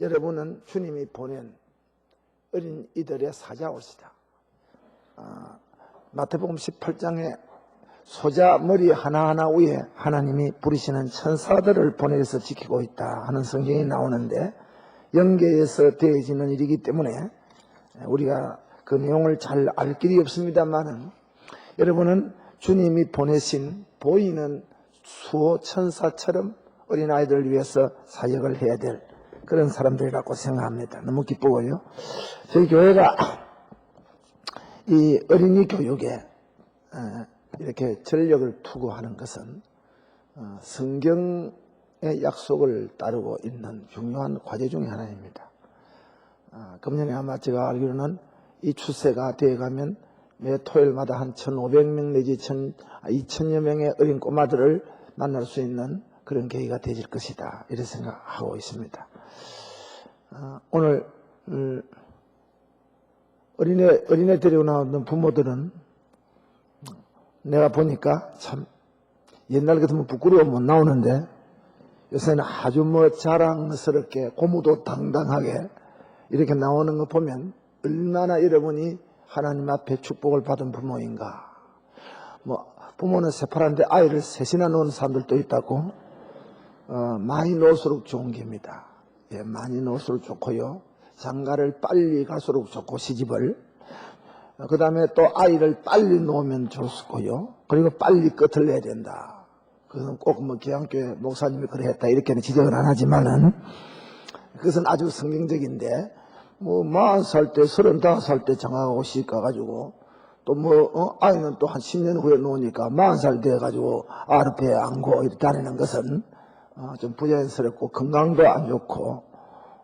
여러분은 주님이 보낸 어린 이들의 사자올시다. 마태복음 18장에 소자 머리 하나하나 위에 하나님이 부리시는 천사들을 보내서 지키고 있다 하는 성경이 나오는데, 영계에서 되어지는 일이기 때문에 우리가 그 내용을 잘 알 길이 없습니다만은, 여러분은 주님이 보내신 보이는 수호 천사처럼 어린아이들을 위해서 사역을 해야 될 그런 사람들이라고 생각합니다. 너무 기쁘고요. 저희 교회가 이 어린이 교육에 이렇게 전력을 투구하는 것은 성경의 약속을 따르고 있는 중요한 과제 중에 하나입니다. 금년에 아마 제가 알기로는 이 추세가 되어가면 매 토요일마다 한 1,500명 내지 2,000여 명의 어린 꼬마들을 만날 수 있는 그런 계기가 되질 것이다, 이렇게 생각하고 있습니다. 오늘 어린애 데리고 나오는 부모들은 내가 보니까 참 옛날 같으면 부끄러워 못 나오는데, 요새는 아주 자랑스럽게 고무도 당당하게 이렇게 나오는 거 보면 얼마나 여러분이 하나님 앞에 축복을 받은 부모인가. 부모는 새파란데 아이를 셋이나 놓은 사람들도 있다고. 많이 놓을수록 좋은 겁니다. 예, 많이 놓을수록 좋고요. 장가를 빨리 갈수록 좋고, 시집을. 그 다음에 또 아이를 빨리 놓으면 좋고요. 그리고 빨리 끝을 내야 된다. 그건 꼭 기양교회 목사님이 그래 했다 이렇게는 지적을 안 하지만은, 그것은 아주 성경적인데, 40살 때, 35살 때 장가가고 시집 가가지고, 또 아이는 또 한 10년 후에 놓으니까 40살 돼가지고 아르페 안고 이렇게 다니는 것은 좀 부자연스럽고 건강도 안 좋고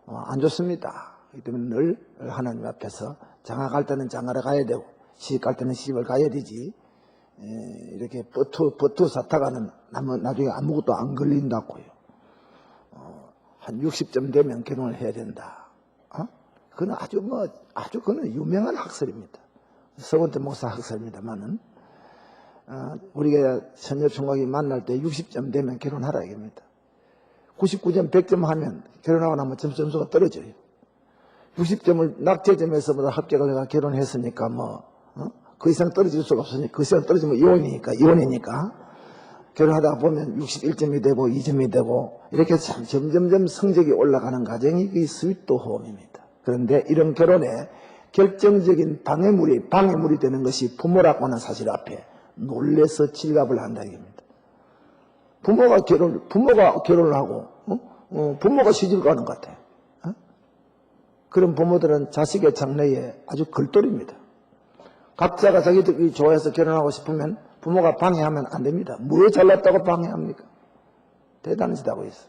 안 좋습니다. 그렇기 때문에 늘 하나님 앞에서 장가갈 때는 장가를 가야 되고 시집 갈 때는 시집을 가야 되지, 이렇게 버투 사타가는 나중에 아무것도 안 걸린다고요. 한 60점 되면 결혼을 해야 된다. 그건 아주 그건 유명한 학설입니다. 서원태 목사 학설입니다만은, 우리가 처녀 총각이 만날 때 60점 되면 결혼하라 이겁니다. 99점, 100점 하면 결혼하고 나면 점수가 떨어져요. 60점을 낙제점에서보다 합격을 해가 결혼했으니까 그 이상 떨어질 수가 없으니까, 그 이상 떨어지면 이혼이니까 결혼하다 보면 61점이 되고 2점이 되고 이렇게 참 점점점 성적이 올라가는 과정이 그 스윗도 홈입니다. 그런데 이런 결혼에 결정적인 방해물이 되는 것이 부모라고 하는 사실 앞에 놀래서 질갑을 한다 이겁니다. 부모가 결혼을 하고 부모가 시집을 가는 것 같아요. 그런 부모들은 자식의 장래에 아주 걸돌입니다. 각자가 자기들이 좋아해서 결혼하고 싶으면 부모가 방해하면 안 됩니다. 뭐 잘났다고 방해합니까? 대단하시다고 했어.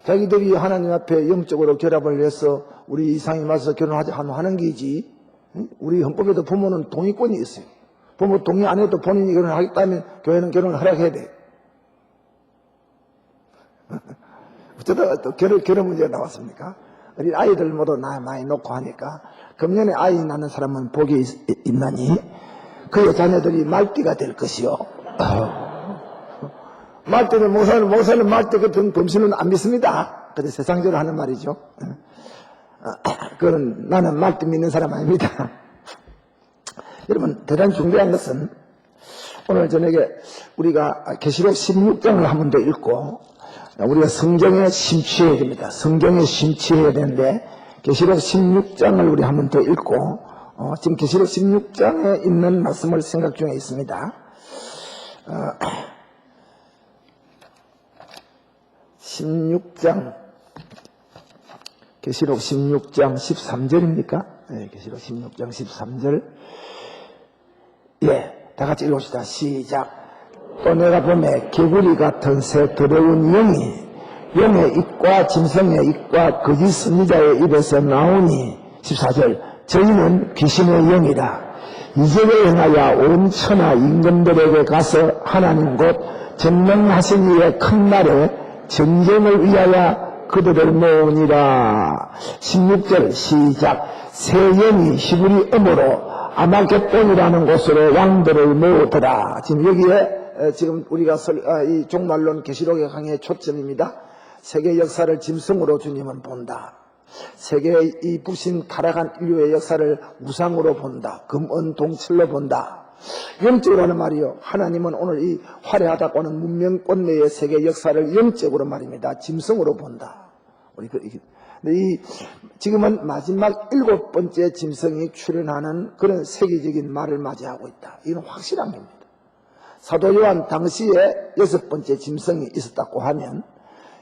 자기들이 하나님 앞에 영적으로 결합을 해서 우리 이상이 맞아서 결혼하자 하는 게지. 우리 헌법에도 부모는 동의권이 있어요. 부모 동의 안 해도 본인이 결혼하겠다면 교회는 결혼을 허락해야 돼. 어쩌다가 또 결혼 문제가 나왔습니까? 어린 아이들 모두 많이 놓고 하니까, 금년에 아이 낳는 사람은 복이 있나니 그의 자녀들이 말띠가 될 것이요. 말띠는 목사는 말띠 같은 범신은 안 믿습니다. 그래서 세상적으로 하는 말이죠. 그건 나는 말띠 믿는 사람 아닙니다. 여러분, 대단히 중요한 것은 오늘 저녁에 우리가 계시록 16장을 한 번 더 읽고 우리가 성경에 심취해야 됩니다. 성경에 심취해야 되는데 계시록 16장을 우리 한 번 더 읽고 지금 계시록 16장에 있는 말씀을 생각 중에 있습니다. 16장, 계시록 16장 13절입니까? 네, 계시록 16장 13절. 예, 다 같이 읽읍시다. 시작. 또 내가 보매 개구리 같은 새 더러운 영의 입과 짐승의 입과 거짓 선지자의 입에서 나오니, 14절. 저희는 귀신의 영이라. 이적을 행하여 온 천하 임금들에게 가서 하나님 곧 전능하신 이의 큰 날에 전쟁을 위하여 그들을 모으니라. 16절 시작. 새 영이 히브리 어머로 아마겟돈이라는 곳으로 왕들을 모으더라. 지금 여기에 지금 우리가 이 종말론 계시록의 강의의 초점입니다. 세계 역사를 짐승으로 주님은 본다. 세계의 이 부신 타락한 인류의 역사를 우상으로 본다. 금은동칠로 본다. 영적으로 하는 말이요. 하나님은 오늘 이 화려하다고 하는 문명권 내의 세계 역사를 영적으로 말입니다. 짐승으로 본다. 근데 지금은 마지막 7번째 짐승이 출현하는 그런 세계적인 말을 맞이하고 있다. 이건 확실한 겁니다. 사도 요한 당시에 6번째 짐승이 있었다고 하면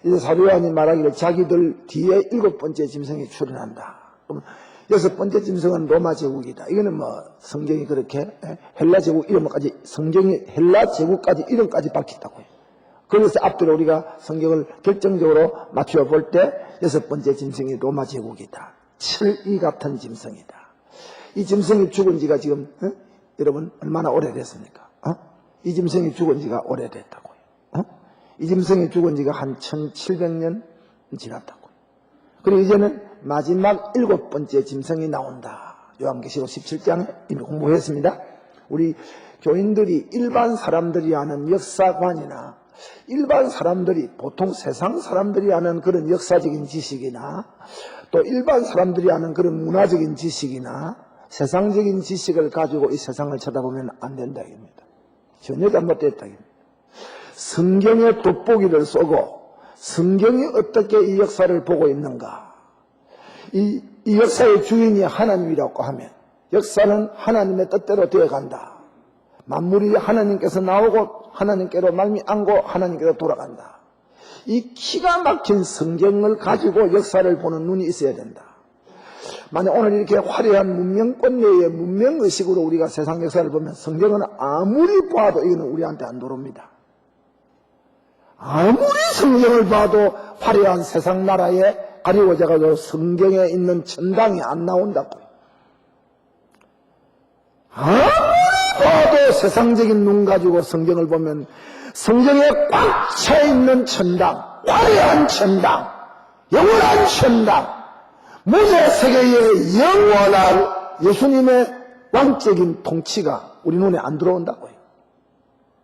이제 사도 요한이 말하기를 자기들 뒤에 7번째 짐승이 출현한다. 그럼 6번째 짐승은 로마 제국이다. 이거는 뭐 성경이 그렇게 헬라 제국 이름까지 성경이 헬라 제국까지 이름까지 밝혔다고요. 그래서 앞뒤로 우리가 성경을 결정적으로 맞춰 볼 때 6번째 짐승이 로마 제국이다. 철이 같은 짐승이다. 이 짐승이 죽은 지가 지금 여러분 얼마나 오래됐습니까? 이 짐승이 죽은 지가 오래됐다고요. 이 짐승이 죽은 지가 한 1700년 지났다고요. 그리고 이제는 마지막 7번째 짐승이 나온다. 요한계시록 17장 이미 공부했습니다. 우리 교인들이 일반 사람들이 아는 역사관이나 일반 사람들이 보통 세상 사람들이 아는 그런 역사적인 지식이나 또 일반 사람들이 아는 그런 문화적인 지식이나 세상적인 지식을 가지고 이 세상을 쳐다보면 안 된다 입니다. 전혀 잘못됐다 입니다. 성경의 돋보기를 쏘고 성경이 어떻게 이 역사를 보고 있는가. 이 역사의 주인이 하나님이라고 하면 역사는 하나님의 뜻대로 되어간다. 만물이 하나님께서 나오고 하나님께로 말미암고 하나님께로 돌아간다. 이 기가 막힌 성경을 가지고 역사를 보는 눈이 있어야 된다. 만약 오늘 이렇게 화려한 문명권 내의 문명의식으로 우리가 세상 역사를 보면 성경은 아무리 봐도 이거는 우리한테 안 들어옵니다. 아무리 성경을 봐도 화려한 세상 나라에 가리워져가지고 성경에 있는 천당이 안 나온다고요. 아무리 봐도 세상적인 눈 가지고 성경을 보면 성경에 꽉 차 있는 천당, 화려한 천당, 영원한 천당, 무제 세계의 영원한 예수님의 왕적인 통치가 우리 눈에 안 들어온다고요.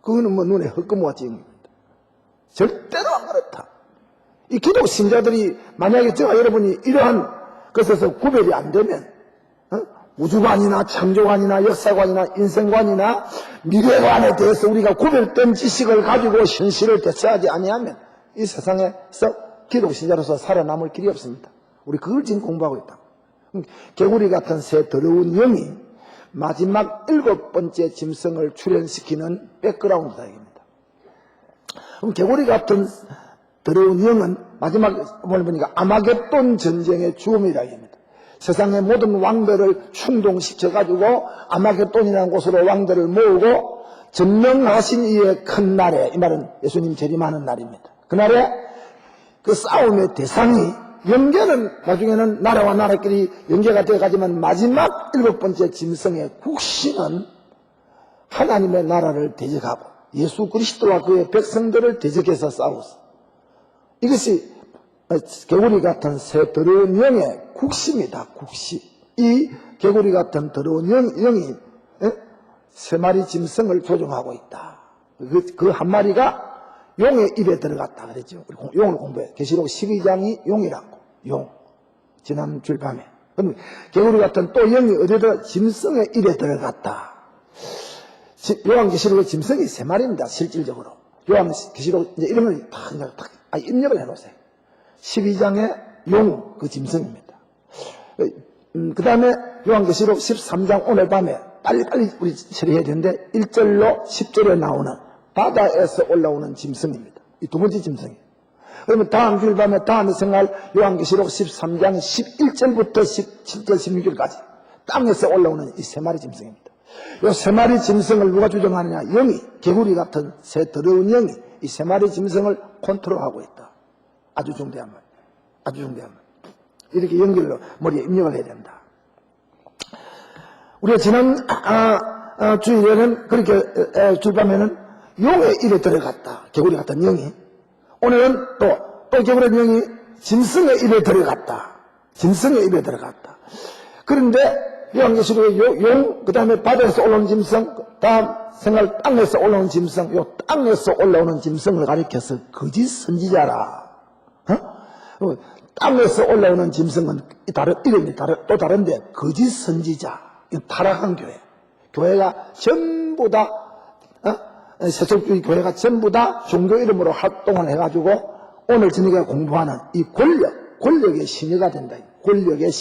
그거는 뭐 눈에 헛금과 찍입니다. 절대로 안 그렇다. 이 기독 신자들이 만약에 제가 여러분이 이러한 것에서 구별이 안 되면 우주관이나 창조관이나 역사관이나 인생관이나 미래관에 대해서 우리가 구별된 지식을 가지고 현실을 대처하지 아니하면 이 세상에서 기독 신자로서 살아남을 길이 없습니다. 우리 그걸 지금 공부하고 있다. 개구리 같은 새 더러운 영이 마지막 7번째 짐승을 출현시키는 백그라운드다 입니다. 그럼 개구리 같은 더러운 영은 마지막 보니까 아마겟돈 전쟁의 죽음이라 입니다. 세상의 모든 왕들을 충동시켜가지고 아마겟돈이라는 곳으로 왕들을 모으고 전명하신 이의 큰 날에, 이 말은 예수님 재림하는 날입니다. 그날에 그 싸움의 대상이 연계는 나중에는 나라와 나라끼리 연계가 되어가지만 마지막 7번째 짐승의 국신은 하나님의 나라를 대적하고 예수 그리스도와 그의 백성들을 대적해서 싸웠어. 이것이 개구리 같은 새 더러운 영의 국시입니다. 국시. 이 개구리 같은 더러운 영이 세 마리 짐승을 조종하고 있다. 그 한 마리가 용의 입에 들어갔다 그랬죠. 용을 공부해. 계시록 12장이 용이라고. 용. 지난 주일 밤에. 그럼 개구리 같은 또 영이 어디다 짐승의 입에 들어갔다. 요한계시록의 짐승이 세 마리입니다. 실질적으로. 요한계시록 이제 이런 걸 다 입력을 해놓으세요. 12장의 용, 그 짐승입니다. 그 다음에 요한계시록 13장 오늘 밤에 빨리빨리 우리 처리해야 되는데 1절로 10절에 나오는 바다에서 올라오는 짐승입니다. 이 두 번째 짐승이에요. 그러면 다음 주일 밤에 다음 생활 요한계시록 13장 11절부터 17절 16절까지 땅에서 올라오는 이 세 마리 짐승입니다. 이 세 마리 짐승을 누가 주정하느냐? 영이, 개구리 같은 새 더러운 영이 이 세 마리 짐승을 컨트롤하고 있다. 아주 중대한 말. 아주 중대한 말. 이렇게 연결로 머리에 입력을 해야 된다. 우리가 지난 주일에는 그렇게 주일밤에는 용의 입에 들어갔다. 개구리 같은 영이. 오늘은 또 개구리 영이 짐승의 입에 들어갔다. 짐승의 입에 들어갔다. 그런데 요한계시록의 용, 그 다음에 바다에서 올라오는 짐승, 다음 생활 땅에서 올라오는 짐승, 요 땅에서 올라오는 짐승을 가리켜서 거짓 선지자라. 땅에서 올라오는 짐승은 이름이 또 다른데 거짓 선지자, 타락한 교회. 교회가 전부 다 세속주의 교회가 전부 다 종교 이름으로 활동을 해가지고 오늘 저녁에 공부하는 이 권력의 신여가 된다. 권력의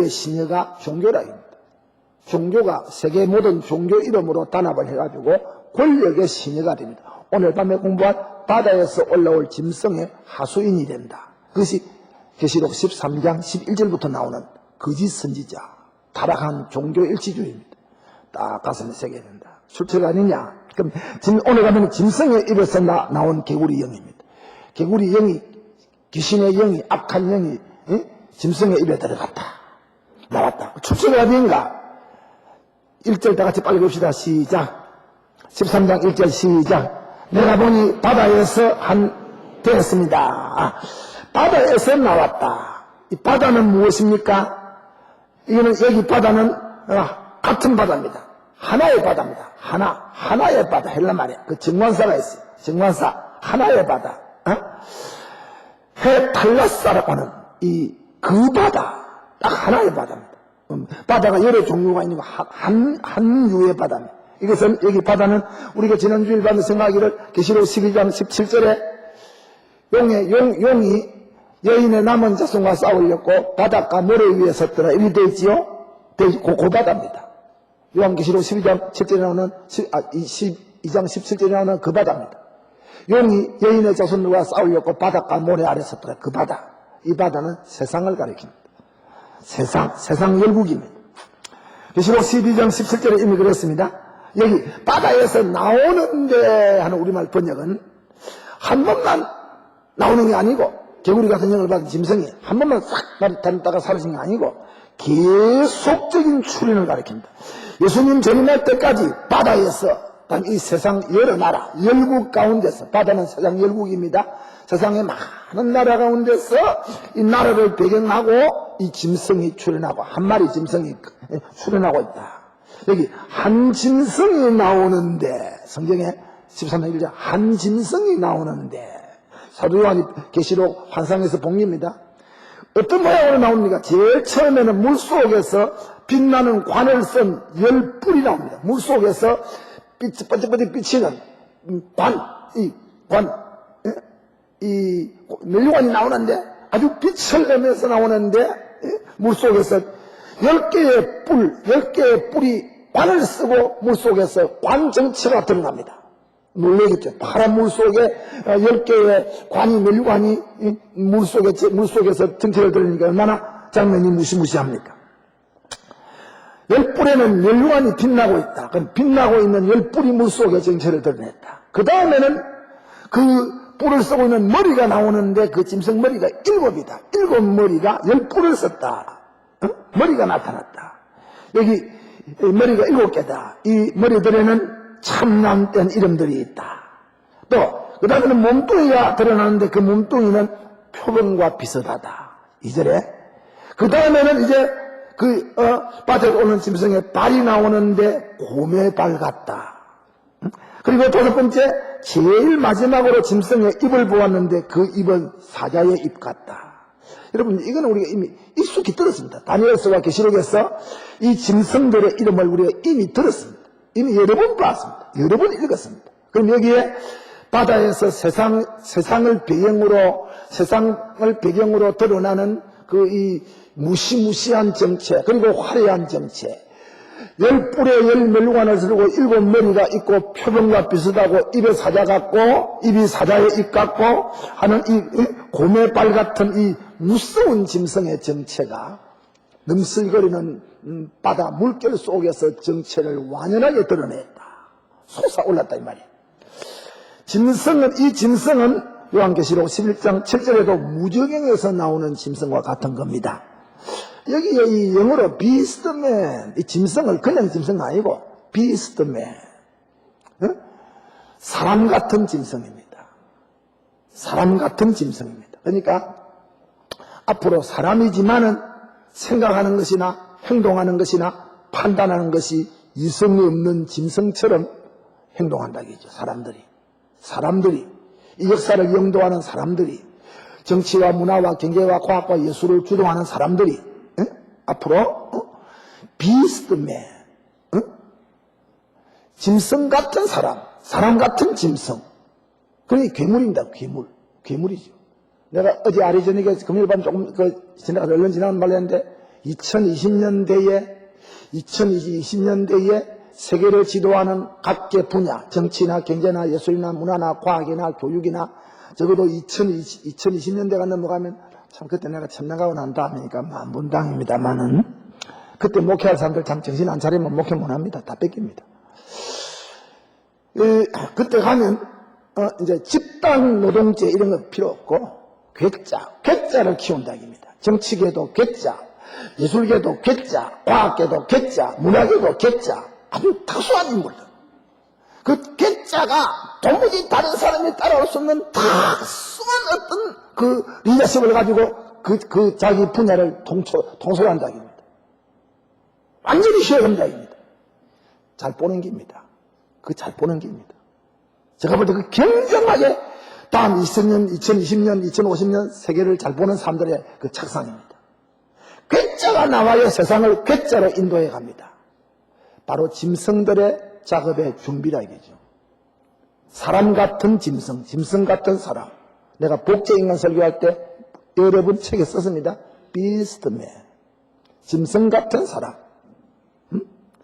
신여가 종교라. 종교가 세계 모든 종교 이름으로 단합을 해가지고 권력의 신여가 됩니다. 오늘 밤에 공부한 바다에서 올라올 짐승의 하수인이 된다. 그것이 계시록 13장 11절부터 나오는 거짓 선지자, 타락한 종교 일치주의입니다. 딱 가슴에 새겨야 된다. 출처가 아니냐? 그럼 오늘 가면 짐승의 입에서 나온 개구리 영입니다. 개구리 영이, 귀신의 영이, 악한 영이 짐승의 입에 들어갔다. 나왔다. 출처가 어디인가? 1절 다 같이 빨리 봅시다. 시작. 13장 1절 시작. 내가 보니 바다에서 되었습니다. 바다에서 나왔다. 이 바다는 무엇입니까? 이거는 여기 바다는 같은 바다입니다. 하나의 바다입니다. 하나의 바다. 헬라 말이야. 그 정관사가 있어요. 정관사. 하나의 바다. 헤탈라스라고 하는 그 바다. 딱 하나의 바다입니다. 바다가 여러 종류가 있는 거 한 유의 바다입니다. 이것은 여기 바다는 우리가 지난주일 밤에 생각하기를 계시록 12장 17절에 용이 여인의 남은 자손과 싸우려고 바닷가 모래 위에 섰더라. 이렇게 되어 있지요? 그 바다입니다. 요한계시록 12장 7절에 나오는 22장 17절에 나오는 그 바다입니다. 용이 여인의 자손과 싸우려고 바닷가 모래 아래 섰더라. 그 바다. 이 바다는 세상을 가리킵니다. 세상 열국입니다. 계시록 12장 17절에 이미 그랬습니다. 여기 바다에서 나오는데 하는 우리말 번역은 한 번만 나오는 게 아니고 개구리 같은 영을 받은 짐승이 한 번만 싹 다녔다가 사라진 게 아니고 계속적인 출현을 가리킵니다. 예수님 재림할 때까지 바다에서 이 세상 여러 나라 열국 가운데서, 바다는 세상 열국입니다. 세상의 많은 나라 가운데서 이 나라를 배경하고 이 짐승이 출현하고 한 마리 짐승이 출현하고 있다. 여기 한 짐승이 나오는데, 성경에 13장 1절 한 짐승이 나오는데, 사도 요한이 계시록 환상에서 복립니다. 어떤 모양으로 나옵니까? 제일 처음에는 물속에서 빛나는 관을 쓴 10뿔이 나옵니다. 물속에서 반짝반짝 비치는 이 멜류관이 나오는데, 아주 빛을 내면서 나오는데, 물속에서 10개의 뿔이 관을 쓰고 물속에서 관 정체가 드러납니다. 놀라겠죠. 파란 물속에 10개의 멜류관이 물속에서 정체를 드러내니까 얼마나 장면이 무시무시합니까? 10뿔에는 멜류관이 빛나고 있다. 그럼 빛나고 있는 10뿔이 물속에 정체를 드러냈다. 그 다음에는 그 뿔을 쓰고 있는 머리가 나오는데 그 짐승 머리가 7이다. 7머리가 10뿔을 썼다. 머리가 나타났다. 여기 머리가 7개다. 이 머리들에는 참남된 이름들이 있다. 또 그 다음에는 몸뚱이가 드러나는데 그 몸뚱이는 표범과 비슷하다. 2절에 그 다음에는 이제 바다에 오는 짐승의 발이 나오는데 곰의 발 같다. 그리고 5번째, 제일 마지막으로 짐승의 입을 보았는데 그 입은 사자의 입 같다. 여러분, 이거는 우리가 이미 익숙히 들었습니다. 다니엘서와 계시록에서 이 짐승들의 이름을 우리가 이미 들었습니다. 이미 여러 번 봤습니다. 여러 번 읽었습니다. 그럼 여기에 바다에서 세상을 배경으로 드러나는 이 무시무시한 정체, 그리고 화려한 정체, 10뿔에 10멜류관을 들고 7머리가 있고 표범과 비슷하고 입에 사자 같고 입이 사자의 입 같고 하는 이 곰의 발 같은 이 무서운 짐승의 정체가 넘실거리는 바다 물결 속에서 정체를 완연하게 드러냈다. 솟아올랐다 이 말이에요. 이 짐승은 요한계시록 11장 7절에도 무저갱에서 나오는 짐승과 같은 겁니다. 여기에 이 영어로 비스트맨, 이 짐승을 그냥 짐승 아니고 비스트맨, 사람 같은 짐승입니다. 사람 같은 짐승입니다. 그러니까 앞으로 사람이지만은 생각하는 것이나 행동하는 것이나 판단하는 것이 이성이 없는 짐승처럼 행동한다겠죠. 사람들이 이 역사를 영도하는 사람들이 정치와 문화와 경제와 과학과 예술을 주도하는 사람들이 앞으로 비스트맨, 짐승 같은 사람 같은 짐승. 그러니 괴물입니다. 괴물이죠. 내가 어제 아리저녁에 금요일 밤 조금 얼른 지나간 말로 했는데 2020년대에 세계를 지도하는 각계 분야, 정치나 경제나 예술이나 문화나 과학이나 교육이나 적어도 2020년대가 넘어가면 참 그때 내가 천명하고 난 다음이니까 만분당입니다만은 그때 목회할 사람들 참 정신 안 차리면 목회 못합니다. 다 뺏깁니다. 그때 가면 이제 집단 노동제 이런 거 필요 없고 괴짜를 키운다 입니다. 정치계도 괴짜, 예술계도 괴짜, 과학계도 괴짜, 문화계도 괴짜. 아주 특수한 인물들. 그 괴짜가 도무지 다른 사람이 따라올 수 없는 특수한 어떤 그 리더십을 가지고 그 자기 분야를 통솔한다 입니다. 완전히 쉬어간다 입니다. 잘 보는 게입니다. 그 잘 보는 게입니다. 제가 볼 때 그 굉장하게 다음 2020년, 2050년 세계를 잘 보는 사람들의 그 착상입니다. 괴짜가 나와야 세상을 괴짜로 인도해 갑니다. 바로 짐승들의 작업의 준비라 이거죠. 사람 같은 짐승 같은 사람. 내가 복제인간 설교할 때 여러분 책에 썼습니다. 비스트맨. 짐승 같은 사람.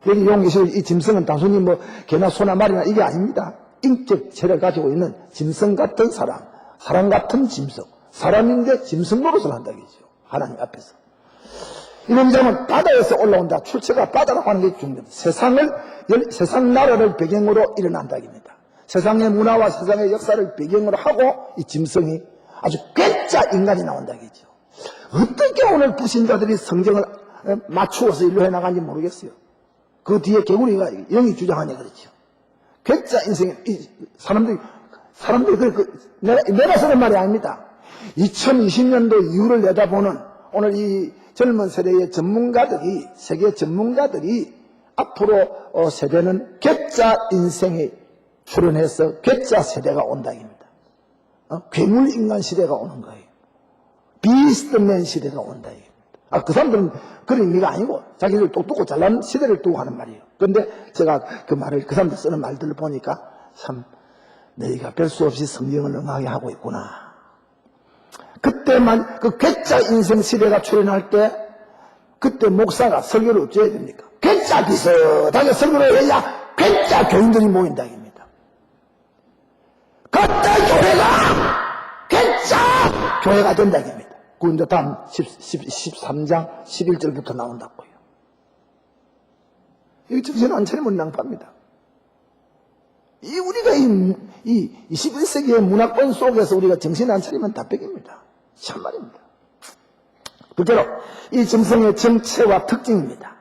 여기 용기실 이 짐승은 단순히 뭐 개나 소나 말이나 이게 아닙니다. 인격 체를 가지고 있는 짐승 같은 사람 같은 짐승. 사람인데 짐승 노릇을 한다 이거죠. 하나님 앞에서. 이런 점은 바다에서 올라온다. 출처가 바다라고 하는 게 중요합니다. 세상 나라를 배경으로 일어난다 입니다. 세상의 문화와 세상의 역사를 배경으로 하고 이 짐승이 아주 괴짜 인간이 나온다 이거죠. 어떻게 오늘 불신자들이 성경을 맞추어서 일로 해나간지 모르겠어요. 그 뒤에 개구리가 영이 주장하냐 그렇죠. 괴짜 인생에 사람들이 내가 쓰는 말이 아닙니다. 2020년도 이후를 내다보는 오늘 이 젊은 세대의 전문가들이 세계 전문가들이 앞으로 세대는 괴짜 인생에 출현해서 괴짜 세대가 온다 입니다. 괴물 인간 시대가 오는 거예요. 비스트맨 시대가 온다 입니다. 그 사람들은 그런 의미가 아니고 자기들 똑똑하고 잘난 시대를 두고 하는 말이에요. 그런데 제가 그 말을 그 사람들 쓰는 말들을 보니까 참 너희가 별 수 없이 성경을 응하게 하고 있구나. 그때만 그 괴짜 인생 시대가 출현할 때 그때 목사가 설교를 어찌해야 됩니까? 괴짜 비슷하게 설교를 해야 괴짜 교인들이 모인다 입니다. 그때 교회가 괴짜 교회가 된다 입니다. 그 이제 다음 13장 11절부터 나온다고요. 이 정신 안 차리면 낭파입니다. 우리가 이 21세기의 문화권 속에서 우리가 정신 안 차리면 다 뺏깁니다. 참말입니다. 둘째로 이 짐승의 정체와 특징입니다.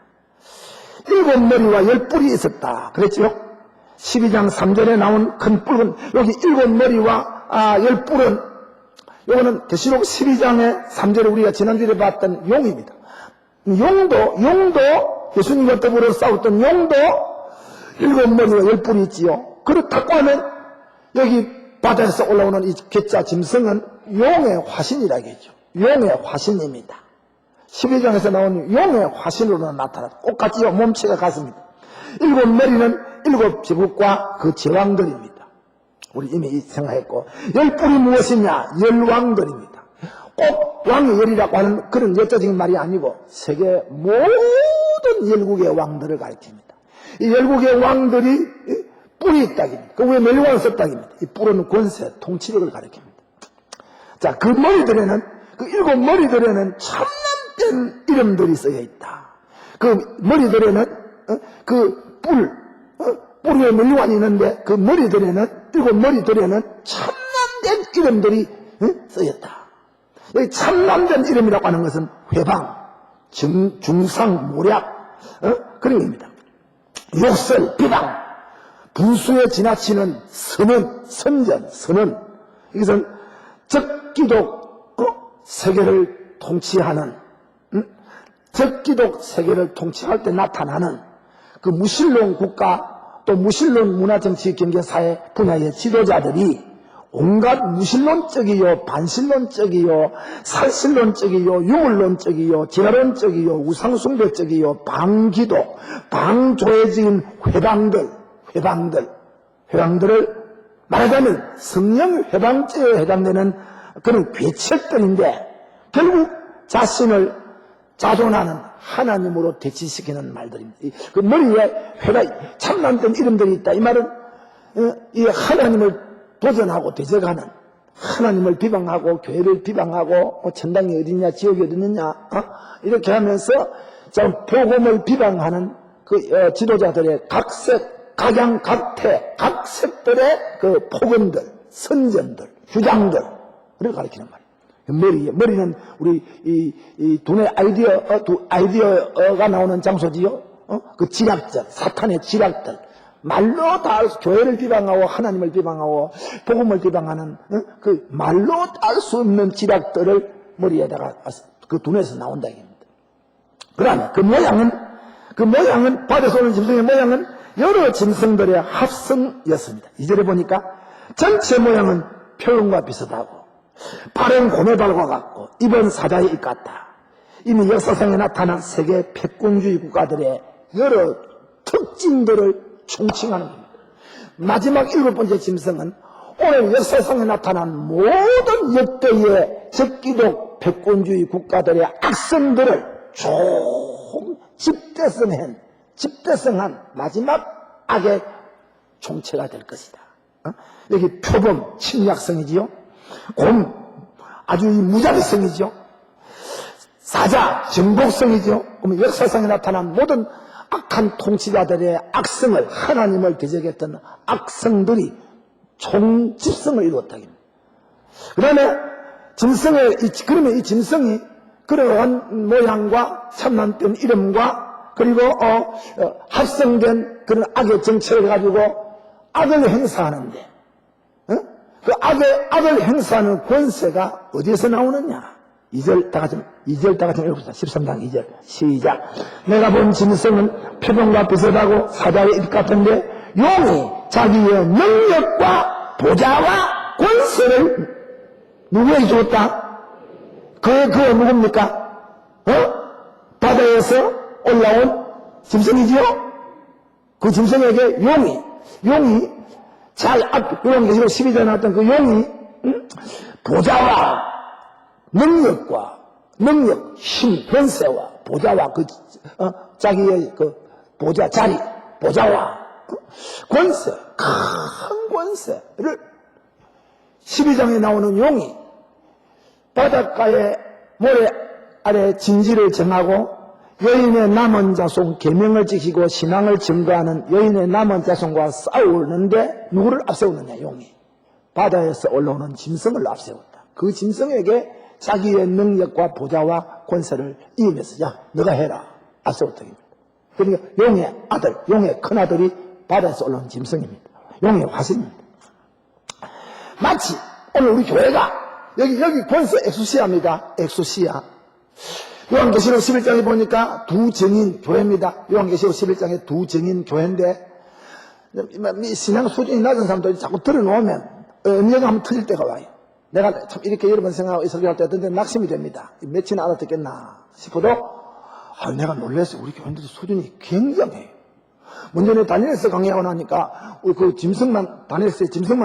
7머리와 10뿔이 있었다. 그랬죠? 12장 3절에 나온 큰 뿔은 여기 7머리와 10뿔은 이거는 계시록 12장의 3절에 우리가 지난주에 봤던 용입니다. 용도 예수님과 더불어 싸웠던 용도 7머리와 10뿔이 있지요. 그렇다고 하면 여기 바다에서 올라오는 이 괴짜 짐승은 용의 화신이라겠죠. 용의 화신입니다. 12장에서 나온 용의 화신으로 나타났다. 똑같이요. 몸체가 같습니다. 7머리는 7제국과 그 제왕들입니다. 우리 이미 생각했고 10뿔이 무엇이냐? 열왕들입니다. 꼭 왕의 열이라고 하는 그런 역사적인 말이 아니고 세계 모든 7국의 왕들을 가리킵니다. 이 7국의 왕들이 뿔이 있다입니다. 그 위에 멸류관을 썼다입니다. 이 뿔은 권세, 통치력을 가리킵니다. 자, 그 머리들에는 그 7머리들에는 참남된 이름들이 쓰여 있다. 그 머리들에는 그 뿔 위에 멸류관이 있는데 그 머리들에는 7머리들에는 참남된 이름들이 쓰였다. 여기 참남된 이름이라고 하는 것은 회방, 중상, 모략 그런 겁니다. 욕설, 비방, 분수에 지나치는 선전. 이것은 적기독 세계를 통치하는 적기독 세계를 통치할 때 나타나는 그 무신론 국가 또 무신론 문화 정치 경제 사회 분야의 지도자들이 온갖 무신론적이요, 반신론적이요, 살신론적이요, 유물론적이요, 진화론적이요, 우상숭배적이요, 방기독, 방조회적인 회방들을 말하자면 성령 회방죄에 해당되는 그런 괴책들인데 결국 자신을 자존하는 하나님으로 대치시키는 말들입니다. 그 머리에 회가 참남된 이름들이 있다. 이 말은 이 하나님을 도전하고 대적하는, 하나님을 비방하고 교회를 비방하고 천당이 어디냐 지옥이 어디냐 이렇게 하면서 좀 복음을 비방하는 그 지도자들의 각색, 각양각태, 각색들의 그 폭언들, 선전들, 주장들을 가리키는 말이에요. 머리는 우리 이 두뇌 아이디어가 나오는 장소지요. 그 지략들, 사탄의 지략들. 말로 다 교회를 비방하고 하나님을 비방하고 복음을 비방하는 그 말로 알 수 없는 지략들을 머리에다가 그 두뇌에서 나온다 이겁니다. 그러나 그 모양은 바다에서 오는 짐승의 모양은 여러 짐승들의 합성이었습니다. 2절에 보니까 전체 모양은 표현과 비슷하고 발은 고매발과 같고 입은 사자의 입 같다. 이미 역사상에 나타난 세계 패권주의 국가들의 여러 특징들을 총칭하는 겁니다. 마지막 7번째 짐승은 오늘 역사상에 나타난 모든 역대의 적기독 패권주의 국가들의 악성들을 총 집대성한 마지막 악의 총체가 될 것이다. 여기 표범, 침략성이지요. 곰, 아주 무자비성이죠. 사자, 정복성이죠. 그러면 역사상에 나타난 모든 악한 통치자들의 악성을, 하나님을 대적했던 악성들이 총집성을 이루었다. 그러면 그러면 이 짐승이 그러한 모양과 참남된 이름과 그리고 합성된 그런 악의 정체를 가지고 악을 행사하는데 그 악을 행사하는 권세가 어디에서 나오느냐? 2절 다 같이 읽읍시다. 13장 2절 시작. 내가 본 짐승은 표범과 비슷하고 사자의 입 같은데 용이 자기의 능력과 보좌와 권세를 누구에게 주었다? 그거 누굽니까? 바다에서 올라온 짐승이지요? 그 짐승에게 용이 잘 앞, 요한계시록 12절에 나왔던 그 용이 보좌와 능력, 힘, 권세와 보좌와 자기의 그 보좌와 권세, 큰 권세를 12장에 나오는 용이 바닷가에 모래 아래 진지를 정하고 여인의 남은 자손 계명을 지키고 신앙을 증거하는 여인의 남은 자손과 싸우는데 누구를 앞세우느냐? 용이 바다에서 올라오는 짐승을 앞세웠다. 그 짐승에게 자기의 능력과 보좌와 권세를 이으면서 야 너가 해라 앞세웠다. 그러니까 용의 아들, 용의 큰아들이 바다에서 올라오는 짐승입니다. 용의 화신입니다. 마치 오늘 우리 교회가 여기 권세 엑소시아입니다. 엑소시아. 요한계시록 11장에 보니까 두 정인 교회입니다. 요한계시록 11장에 두 정인 교회인데 신앙 수준이 낮은 사람들이 자꾸 들어놓으면 음료가 한번 터질 때가 와요. 내가 참 이렇게 여러 번 생각하고 설교할 때 어떤 데 낙심이 됩니다. 며칠 알아듣겠나 싶어도 내가 놀라서 우리 교인들의 수준이 굉장해요. 문제는 다니엘서 강의하고 나니까 그 짐승만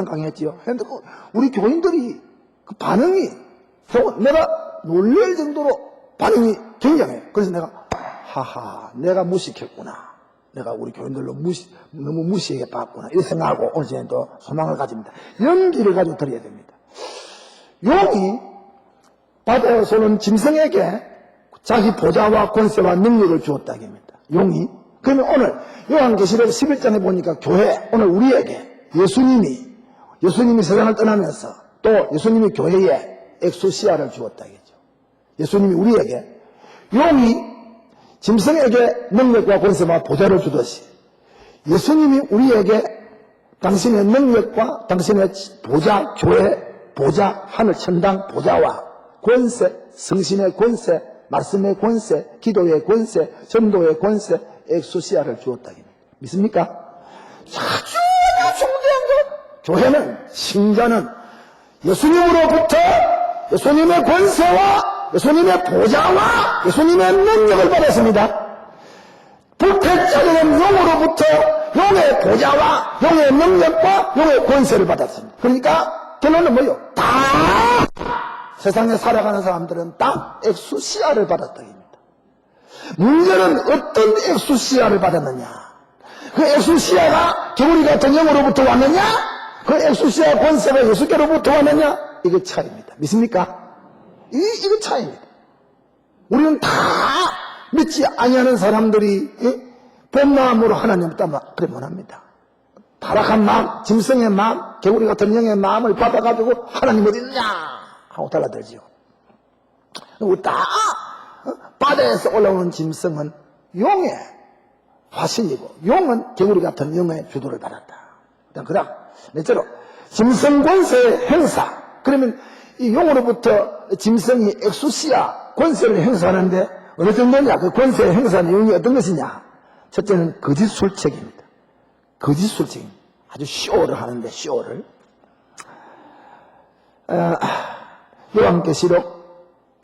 강의했지요. 그런데 우리 교인들이 그 반응이 내가 놀랄 정도로 반응이 굉장해요. 그래서 내가 내가 무식했구나. 내가 우리 교인들로 너무 무시하게 봤구나. 이렇게 생각하고 오늘 저는 또 소망을 가집니다. 연기를 가지고 드려야 됩니다. 용이 바다에서 오는 짐승에게 자기 보좌와 권세와 능력을 주었다. 용이. 그러면 오늘 요한계시록 11장에 보니까 교회, 오늘 우리에게 예수님이 세상을 떠나면서 또 예수님이 교회에 엑소시아를 주었다겠죠. 예수님이 우리에게 용이 짐승에게 능력과 권세와 보좌를 주듯이 예수님이 우리에게 당신의 능력과 당신의 보좌, 교회 보좌, 하늘 천당 보좌와 권세, 성신의 권세, 말씀의 권세, 기도의 권세, 전도의 권세, 엑소시아를 주었다. 믿습니까? 아주 중대한 것. 교회는, 신자는 예수님으로부터 예수님의 권세와 예수님의 보좌와 예수님의 능력을 받았습니다. 불태자는 용으로부터 용의 보좌와 용의 능력과 용의 권세를 받았습니다. 그러니까 결론은 뭐예요? 다 세상에 살아가는 사람들은 다 엑수시아를 받았다. 문제는 어떤 엑수시아를 받았느냐? 그 엑수시아가 개구리 같은 영으로부터 왔느냐? 그 엑수시아 권세가 예수께로부터 왔느냐? 이거 차이입니다. 믿습니까? 이거 차이입니다. 우리는 다 믿지 아니하는 사람들이 본 마음으로 하나님을 따라 그래 못합니다. 타락한 마음, 짐승의 마음, 개구리 같은 영의 마음을 받아가지고 하나님 어디 있느냐 하고 달라들지요. 우리 다 바다에서 올라오는 짐승은 용의 화신이고 용은 개구리 같은 영의 주도를 받았다. 그다음 넷째로 짐승 권세의 행사. 그러면 이 용으로부터 짐승이 엑수시아 권세를 행사하는데 어느 정도냐? 그 권세의 행사 내용이 어떤 것이냐? 첫째는 거짓 술책입니다. 거짓 술책입니다. 아주 쇼를 하는데 쇼를. 요한계시록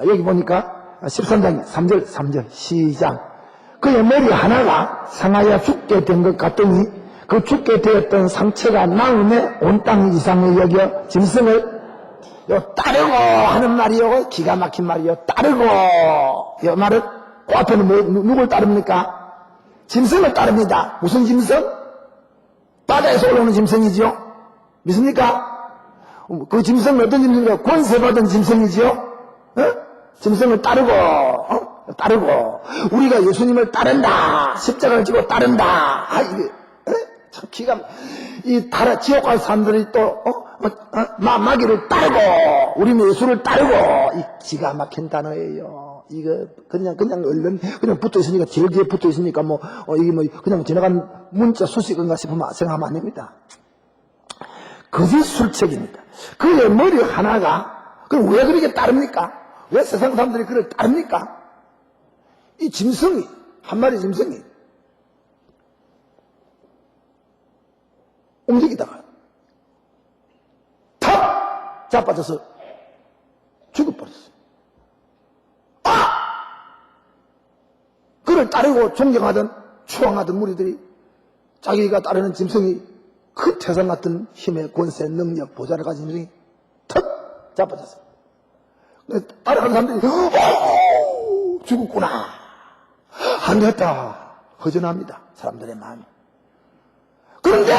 여기 보니까 13장 3절 시작. 그의 머리 하나가 상하여 죽게 된 것 같더니 그 죽게 되었던 상처가 나음에 온 땅 이상을 여겨 짐승을 따르고 하는 말이요. 기가 막힌 말이요. 따르고. 이 말은 그 앞에는 누굴 따릅니까? 짐승을 따릅니다. 무슨 짐승? 바다에서 올라오는 짐승이죠. 믿습니까? 그 짐승은 어떤 짐승이요? 권세받은 짐승이죠. 짐승을 따르고 따르고 우리가 예수님을 따른다. 십자가를 지고 따른다. 이게 참 기가 이 지옥 갈 사람들이 또 마귀를 따르고 우리는 예수를 따르고 이 기가 막힌 단어예요. 이거 그냥 얼른 그냥 붙어 있으니까 제일 뒤에 붙어 있으니까 이게 그냥 지나간 문자 수식인가 싶으면 생각하면 안 됩니다. 거짓 술책입니다. 그의 머리 하나가 그럼 왜 그렇게 따릅니까? 왜 세상 사람들이 그를 따릅니까? 이 짐승이 한 마리 짐승이 움직이다가 탁 자빠져서 죽어버렸어요. 그를 따르고 존경하던 추앙하던 무리들이 자기가 따르는 짐승이 그 태산 같은 힘의 권세, 능력, 보좌를 가진 짐승이 탁 자빠졌어요. 따라가는 사람들이 죽었구나. 안 됐다. 허전합니다. 사람들의 마음이. 그런데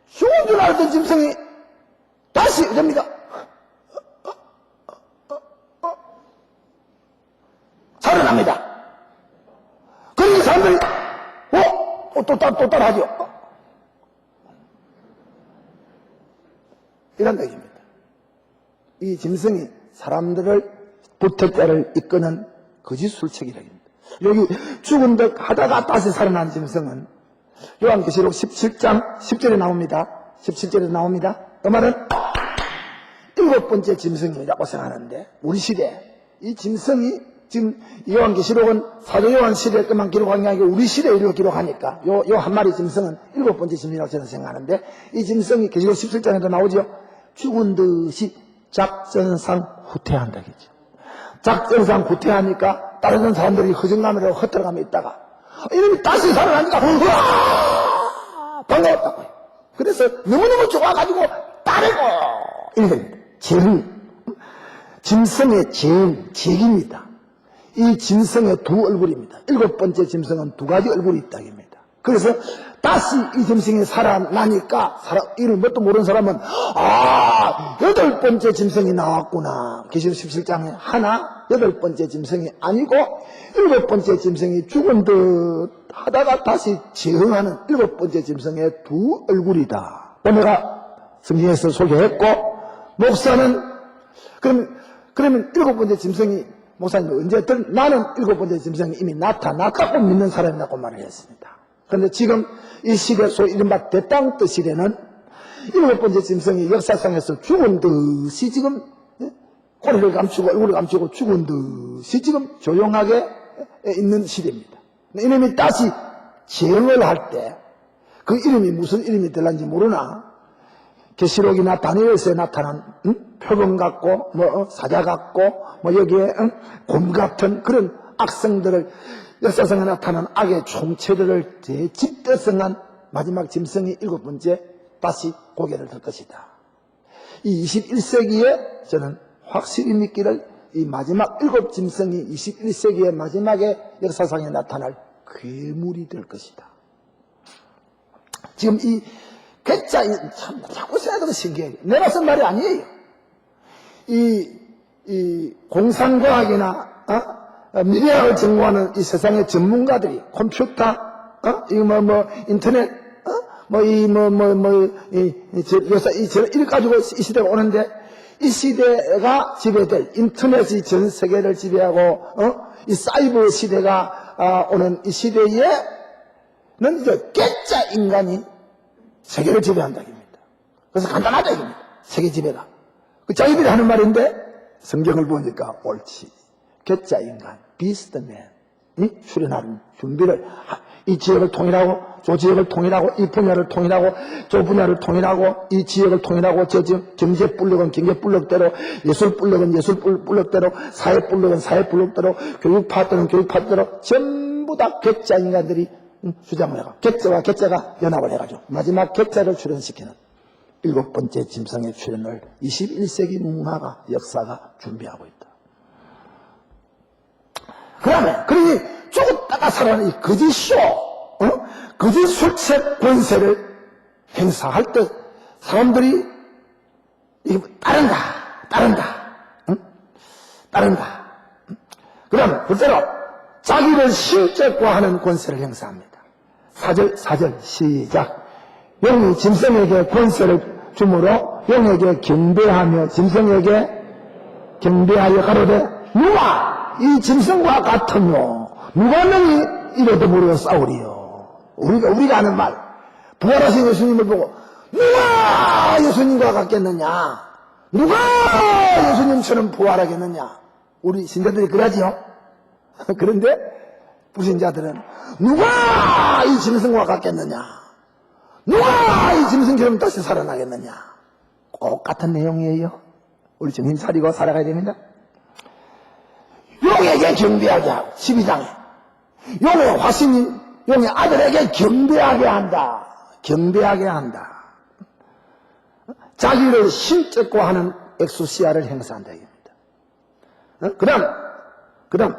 죽은 줄 알았던 짐승이 다시 됩니다. 살아납니다. 그러니 사람들이 또 따라하죠. 이런 얘기입니다. 이 짐승이 사람들을 부택자를 이끄는 거짓 술책이라입니다. 여기 죽은 듯 하다가 다시 살아난 짐승은 요한계시록 17장 10절에 나옵니다. 17절에 나옵니다. 그 말은 7번째 짐승이라고 생각하는데 우리 시대 이 짐승이 지금 요한계시록은 사도 요한 시대 것만 기록한 게 아니고 우리 시대에 이렇게 기록하니까 요 한 마리 짐승은 7번째 짐승이라고 저는 생각하는데 이 짐승이 계시록 17장에도 나오죠. 죽은 듯이 작전상 후퇴한다겠죠. 작전상 후퇴하니까 다른 사람들이 허정감이라고 헛들어가며 있다가 이놈이 다시 살아나니까 반가웠다고요. 그래서 너무너무 좋아가지고 따르고 이렇게 짐승의 제기입니다. 이 짐승의 두 얼굴입니다. 7번째 짐승은 두 가지 얼굴이 있다 입니다. 그래서 다시 이 짐승이 살아나니까 이를 뭣도 모르는 사람은 8번째 짐승이 나왔구나. 계시록 17장에 하나 8번째 짐승이 아니고 7번째 짐승이 죽은 듯 하다가 다시 재흥하는 7번째 짐승의 두 얼굴이다. 오늘가 성경에서 소개했고 목사는 그러면 7번째 짐승이 목사님 언제든 나는 7번째 짐승이 이미 나타났다고 믿는 사람이라고 말을 했습니다. 그런데 지금 이 시대 소위 이른바 대땅 뜻 시대는 7번째 짐승이 역사상에서 죽은 듯이 지금 꼬리를 감추고 얼굴을 감추고 죽은 듯이 지금 조용하게 있는 시대입니다. 이놈이 다시 재흥을 할 때 그 이름이 무슨 이름이 될는지 모르나 계시록이나 다니엘서에 나타난 표범 같고 사자 같고 여기에 곰 같은 그런 악성들을 역사상에 나타난 악의 총체들을 대집대성한 마지막 짐승이 7번째 다시 고개를 들 것이다. 이 21세기에 저는 확실히 믿기를 이 마지막 7 짐승이 21세기의 마지막에 역사상에 나타날 괴물이 될 것이다. 지금 이 괴짜, 참, 자꾸 생각해도 신기해요. 내가 쓴 말이 아니에요. 이 공상과학이나, 미래학을 전공하는 이 세상의 전문가들이 컴퓨터, 인터넷, 이를 가지고 이 시대가 오는데 이 시대가 지배될 인터넷이 전 세계를 지배하고, 이 사이버 시대가 오는 이 시대에는 이제 괴짜 인간이 세계를 지배한다 입니다. 그래서 간단하다 입니다. 세계 지배가. 그 자기들이 하는 말인데 성경을 보니까 옳지. 괴짜 인간, 비스트맨이 출현하는 준비를 이 지역을 통일하고 저 지역을 통일하고 이 분야를 통일하고 저 분야를 통일하고 이 지역을 통일하고 저 지역 경제 블록은 경제 블록대로 예술 블록은 예술 블록대로 사회 블록은 사회 블록대로 교육 파트는 교육 파트대로 전부 다 괴짜 인간들이 주장을 해가 괴짜와 괴짜가 연합을 해가지고 마지막 괴짜를 출현시키는 7번째 짐승의 출현을 21세기 문화가 역사가 준비하고 있다. 그러니 죽었다가 살아나는 이 거짓쇼, 거짓 술책 권세를 행사할 때 사람들이 따른다. 그럼 둘째로 자기를 실제화하는 권세를 행사합니다. 4절 시작. 영이 짐승에게 권세를 주므로 영에게 경배하며 짐승에게 경배하여 가로되 누가 이 짐승과 같으며 누가 능히 이래도 모르고 싸우리요. 우리가 하는 말, 부활하신 예수님을 보고 누가 예수님과 같겠느냐, 누가 예수님처럼 부활하겠느냐, 우리 신자들이 그러지요. 그런데 불신자들은 누가 이 짐승과 같겠느냐, 누가 이 짐승처럼 다시 살아나겠느냐. 꼭 같은 내용이에요. 우리 정신 차리고 살아가야 됩니다. 용에게 경배하게 하고 12장에 용의 화신이 용의 아들에게 경배하게 한다. 자기를 실제화하는 엑소시아를 행사한다 이겁니다. 그 다음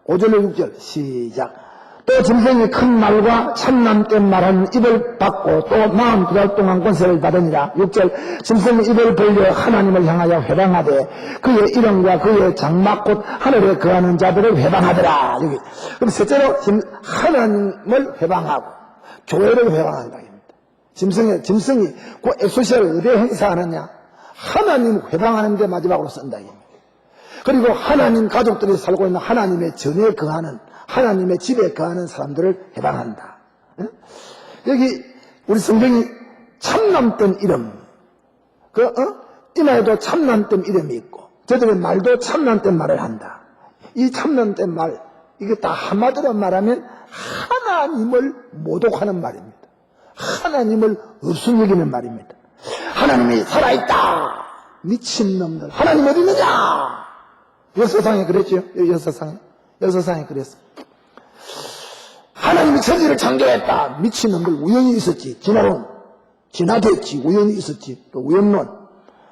5절로 6절 시작. 또 짐승이 큰 말과 참남된 말하는 입을 받고 또 42달 동안 권세를 받으니라. 6절 짐승이 입을 벌려 하나님을 향하여 회방하되 그의 이름과 그의 장막 곧 하늘에 거하는 자들을 회방하더라. 여기. 그럼 셋째로 하나님을 회방하고 교회를 회방한다. 짐승이 그 엑소시아를 어디에 행사하느냐? 하나님 회방하는 데 마지막으로 쓴다. 그리고 하나님 가족들이 살고 있는 하나님의 전에 거하는 하나님의 집에 거하는 사람들을 해방한다. 여기 우리 성경이 참남된 이름, 이마에도 참남된 이름이 있고 저들의 말도 참남된 말을 한다. 이 참남된 말, 이게 다 한마디로 말하면 하나님을 모독하는 말입니다. 하나님을 없음 여기는 말입니다. 하나님이 살아있다. 미친놈들. 하나님 어디 있느냐? 여서상에 그랬죠. 여서상에 그랬어. 하나님이 천지를 창조했다. 미친놈들 우연히 있었지. 진화됐지. 우연히 있었지. 또 우연론.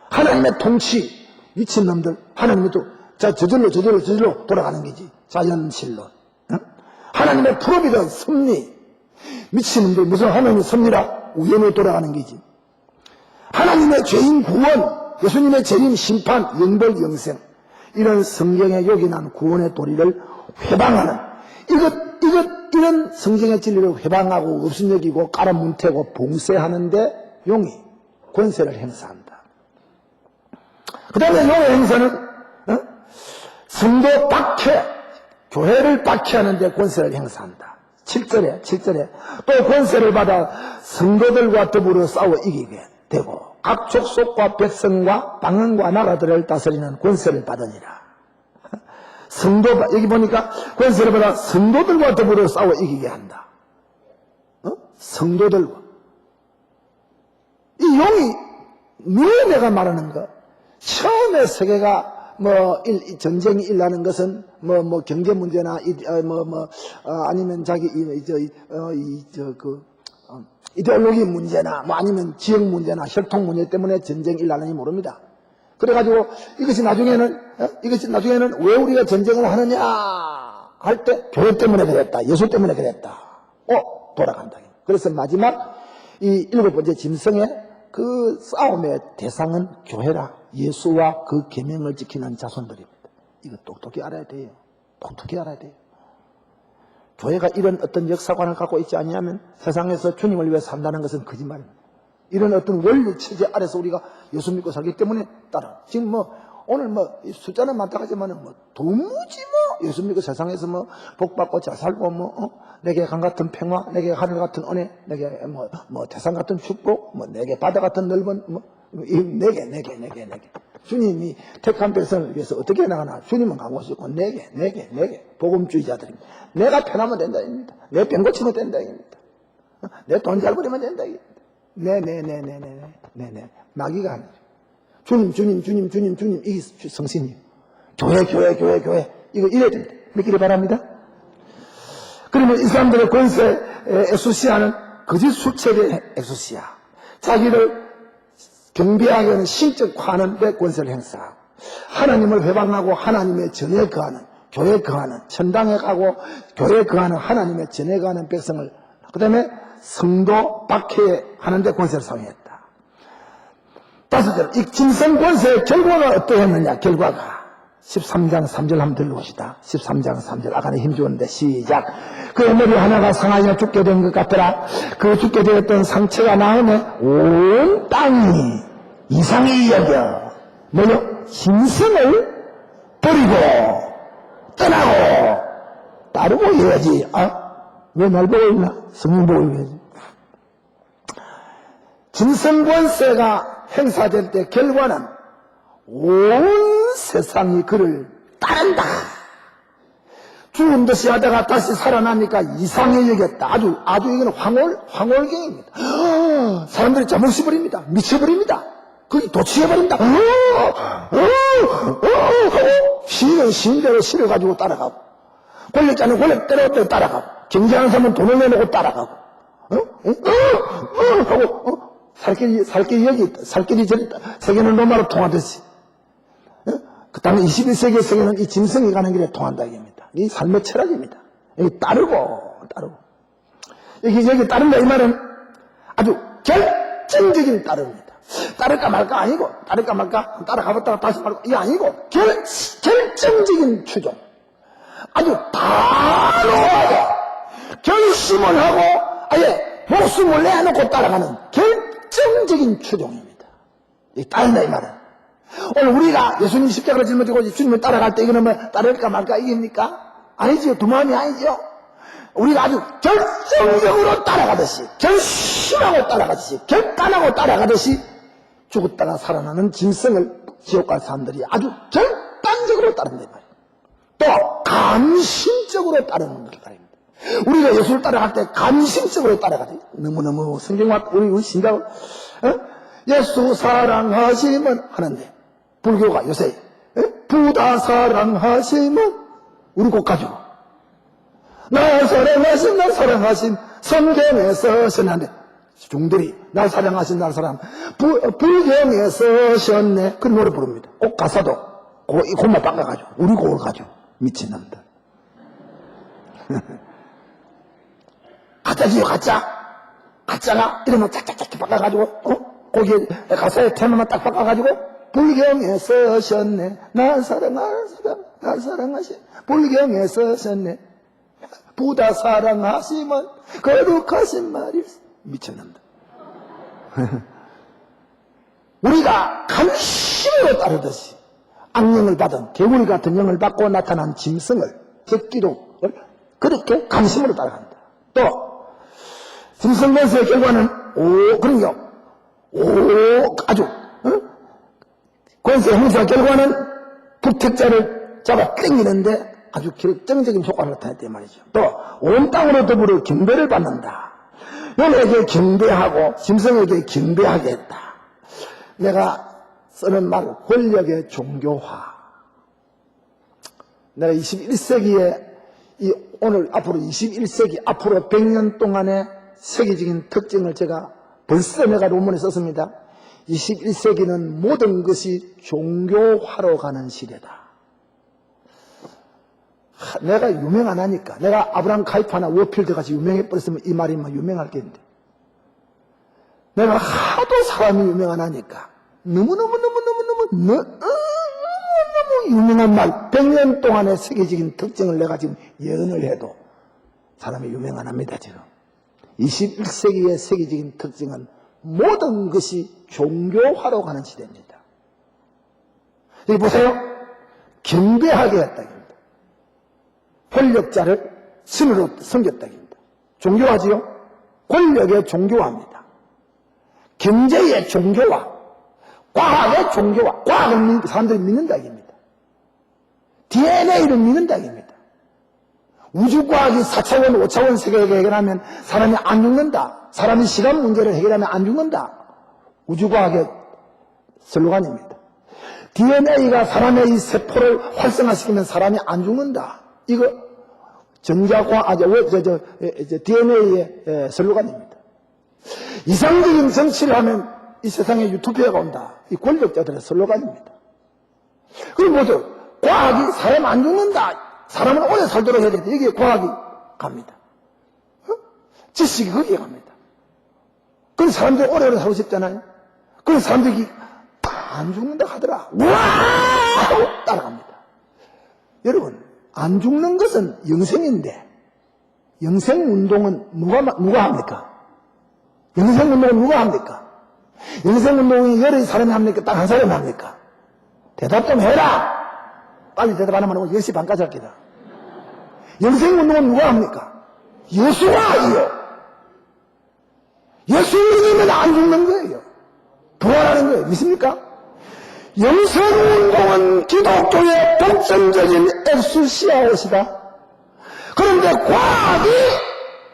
하나님의 통치. 미친놈들. 하나님이 또 저절로 돌아가는 거지. 자연실론. 하나님의 프로비던 섭리. 미친놈들 무슨 하나님의 섭리라 우연히 돌아가는 거지. 하나님의 죄인 구원. 예수님의 재림 심판 영벌 영생. 이런 성경에 요긴한 구원의 도리를 회방하는 이런 성경의 진리를 회방하고 없음여기고 깔아문태고 봉쇄하는데 용이 권세를 행사한다. 그 다음에 용의 행사는 성도 박해, 교회를 박해하는데 권세를 행사한다. 7절에 또 권세를 받아 성도들과 더불어 싸워 이기게 되고 각 족속과 백성과 방언과 나라들을 다스리는 권세를 받으니라. 여기 보니까 권세를 받아 성도들과 더불어 싸워 이기게 한다. 성도들과. 이 용이 늘 내가 말하는 거, 처음에 세계가 전쟁이 일어나는 것은 경제 문제나 아니면 자기 이데올로기 문제나 아니면 지역 문제나 혈통 문제 때문에 전쟁이 일어나는지 모릅니다. 그래가지고 이것이 나중에는 왜 우리가 전쟁을 하느냐 할 때 교회 때문에 그랬다, 예수 때문에 그랬다. 돌아간다. 그래서 마지막 이 7번째 짐승의 그 싸움의 대상은 교회라. 예수와 그 계명을 지키는 자손들입니다. 이거 똑똑히 알아야 돼요. 똑똑히 알아야 돼요. 교회가 이런 어떤 역사관을 갖고 있지 않냐면 세상에서 주님을 위해 산다는 것은 거짓말입니다. 이런 어떤 원리 체제 아래서 우리가 예수 믿고 살기 때문에 따라 지금 오늘 숫자는 많다 하지만 도무지 예수 믿고 세상에서 복받고 잘 살고 내게 강 같은 평화, 내게 하늘 같은 은혜, 내게 태산 같은 축복, 내게 바다 같은 넓은 내게 주님이 택한 백성을 위해서 어떻게 해나가나. 주님은 강구하시고 내게 복음주의자들입니다. 내가 편하면 된다 입니다. 내 병 고치면 된다 입니다. 내 돈 잘 버리면 된다 입니다. 네. 마귀가 아니죠. 주님, 이게 성신이에요. 교회. 이거 이래야 됩니다. 믿기를 바랍니다. 그러면 이 사람들의 권세, 엑소시아는 거짓 수책의 엑소시아. 자기를 경배하게 하는 신적화하는 데 권세를 행사하고, 하나님을 회방하고 하나님의 전에 거하는, 교회에 거하는, 천당에 가고 교회에 거하는 하나님의 전에 거하는 백성을, 그 다음에 성도 박해하는 데 권세를 사용했다. 다섯째로, 이 짐승 권세의 결과가 어떠했느냐, 결과가. 13장 3절 한번 들어봅시다. 13장 3절. 아까는 힘주었는데, 시작. 그의 머리 하나가 상하여 죽게 된 것 같더라. 그 죽게 되었던 상처가 나오면 온 땅이 이상히 여겨. 짐승을 버리고, 떠나고, 따르고 해야지. 왜 날 보고 있나? 성령 보고 있지. 짐승 권세가 행사될 때 결과는 온 세상이 그를 따른다. 죽은 듯이 하다가 다시 살아나니까 이상해 여겼다. 아주 이거는 황홀경입니다. 사람들이 자물쇠버립니다. 미쳐버립니다. 그게 도취해버립니다. 시는 시대로 실어가지고 따라가고, 권력자는 권력대로 따라가고, 경제하는 사람은 돈을 내놓고 따라가고, 하고, 살길이 저리, 세계는 로마로 통하듯이. 그 다음에 21세기 세계는 이 짐승이 가는 길에 통한다, 이겁니다. 이 삶의 철학입니다. 여기 따르고. 여기 따른다, 이 말은 아주 결정적인 따릅니다. 따를까 말까 아니고, 따라가봤다가 다시 말고, 이게 아니고, 결정적인 추종. 아주 단호하게 결심을 하고, 아예 목숨을 내놓고 따라가는 결정적인 추종입니다. 이 따른다, 이 말은. 오늘 우리가 예수님 십자가를 짊어지고 주님을 따라갈 때 이거는 따를까 말까 이깁니까? 아니지요. 두 마음이 아니죠. 우리가 아주 결정적으로 따라가듯이, 결심하고 따라가듯이, 결단하고 따라가듯이 죽었다가 살아나는 짐승을 지옥 갈 사람들이 아주 결단적으로 따른단 말이에요. 또 감심적으로 따르는 말입니다. 우리가 예수를 따라갈 때 감심적으로 따라가죠. 너무너무 성경과 우리 신앙을 예수 사랑하시면 하는데, 불교가 요새 부다 사랑하시면 우리 꼭 가지고, 나 사랑하신 성경에 서셨는데, 중들이 날 사랑하신 날 사랑 불경에 서셨네, 그 노래 부릅니다. 가사도 이 곡만 바꿔가지고 우리 곡을 가지고 미친놈들. 가짜지요, 가짜가 이러면 짝짝짝 바꿔가지고 거기에 가사의 테마만 딱 바꿔가지고, 불경에 서셨네, 날 사랑하신 불경에 서셨네, 부다 사랑하시면 거룩하신 말이 미쳤는다. 우리가 감심으로 따르듯이 악령을 받은 개구리 같은 영을 받고 나타난 짐승을, 즉 기독을 그렇게 감심으로 따라간다. 또 짐승 권세의 결과는 아주 권세 행사 결과는 부택자를 잡아 당기는데 아주 결정적인 효과를 나타냈단 말이죠. 또 온 땅으로 더불어 경배를 받는다. 영에게 경배하고 짐승에게 경배하게 했다. 내가 쓰는 말, 권력의 종교화. 내가 21세기에 오늘 앞으로 21세기 앞으로 100년 동안의 세계적인 특징을 제가 벌써 내가 논문에 썼습니다. 21세기는 모든 것이 종교화로 가는 시대다. 내가 유명 안 하니까, 내가 아브라함 카이파나 워필드 같이 유명해 버렸으면 이 말이 뭐 유명할 겠는데, 내가 하도 사람이 유명 안 하니까 너무너무 유명한 말, 100년 동안의 세계적인 특징을 내가 지금 예언을 해도 사람이 유명 안 합니다. 지금 21세기의 세계적인 특징은 모든 것이 종교화로 가는 시대입니다. 여기 보세요. 경배하게 했다입니다. 권력자를 신으로 섬겼다입니다. 종교화지요? 권력의 종교화입니다. 경제의 종교화, 과학의 종교화. 과학을 사람들이 믿는다 이겁니다. DNA를 믿는다 이겁니다. 우주과학이 4차원, 5차원 세계를 해결하면 사람이 안 죽는다. 사람이 시간 문제를 해결하면 안 죽는다. 우주과학의 슬로건입니다. DNA가 사람의 이 세포를 활성화시키면 사람이 안 죽는다. 이거 전자과학, DNA의 슬로건입니다. 이상적인 정치를 하면 이 세상에 유토피아가 온다. 이 권력자들의 슬로건입니다. 그럼 뭐죠? 과학이 사람 안 죽는다. 사람은 오래 살도록 해야 되는데 여기에 과학이 갑니다. 지식이 거기에 갑니다. 그럼 사람들이 오래오래 살고 싶잖아요. 그럼 사람들이 안 죽는다 하더라. 우와! 하고 따라갑니다. 여러분, 안 죽는 것은 영생인데 영생운동은 누가 합니까? 영생운동은 누가 합니까? 영생운동이 여러 사람이 합니까? 딱 한 사람이 합니까? 대답 좀 해라! 빨리 대답 안 하면 10시 반까지 할게다. 영생운동은 누가 합니까? 예수가 하지요. 예수 믿으면 안 죽는 거예요. 부활하는 거예요. 믿습니까? 영생운동은 기독교의 독점적인 엑수시아옷이다. 그런데 과학이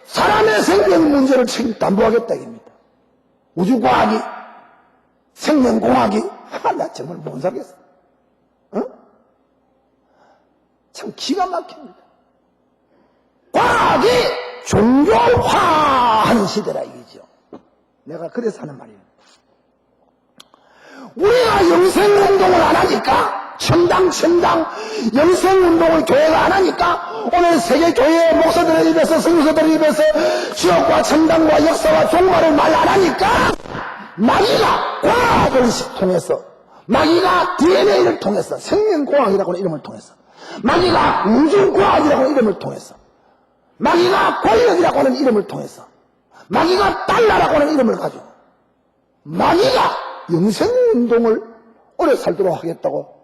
사람의 생명 문제를 담보하겠다 이겁니다. 우주과학이, 생명공학이, 나 정말 못 살겠어. 참 기가 막힙니다. 과학이 종교화하는 시대라 이거죠. 내가 그래서 하는 말이에요. 우리가 영생운동을 안 하니까, 천당 영생운동을 교회가 안 하니까 오늘 세계교회의 목사들의 입에서 성교사들의 입에서 지옥과 천당과 역사와 종말을 말 안 하니까 마귀가 과학을 통해서, 마귀가 DNA를 통해서, 생명공학이라고 하는 이름을 통해서, 마귀가 우주과학이라고 하는 이름을 통해서, 마귀가 권력이라고 하는 이름을 통해서, 마귀가 달러라고 하는 이름을 가지고 마귀가 영생운동을 오래 살도록 하겠다고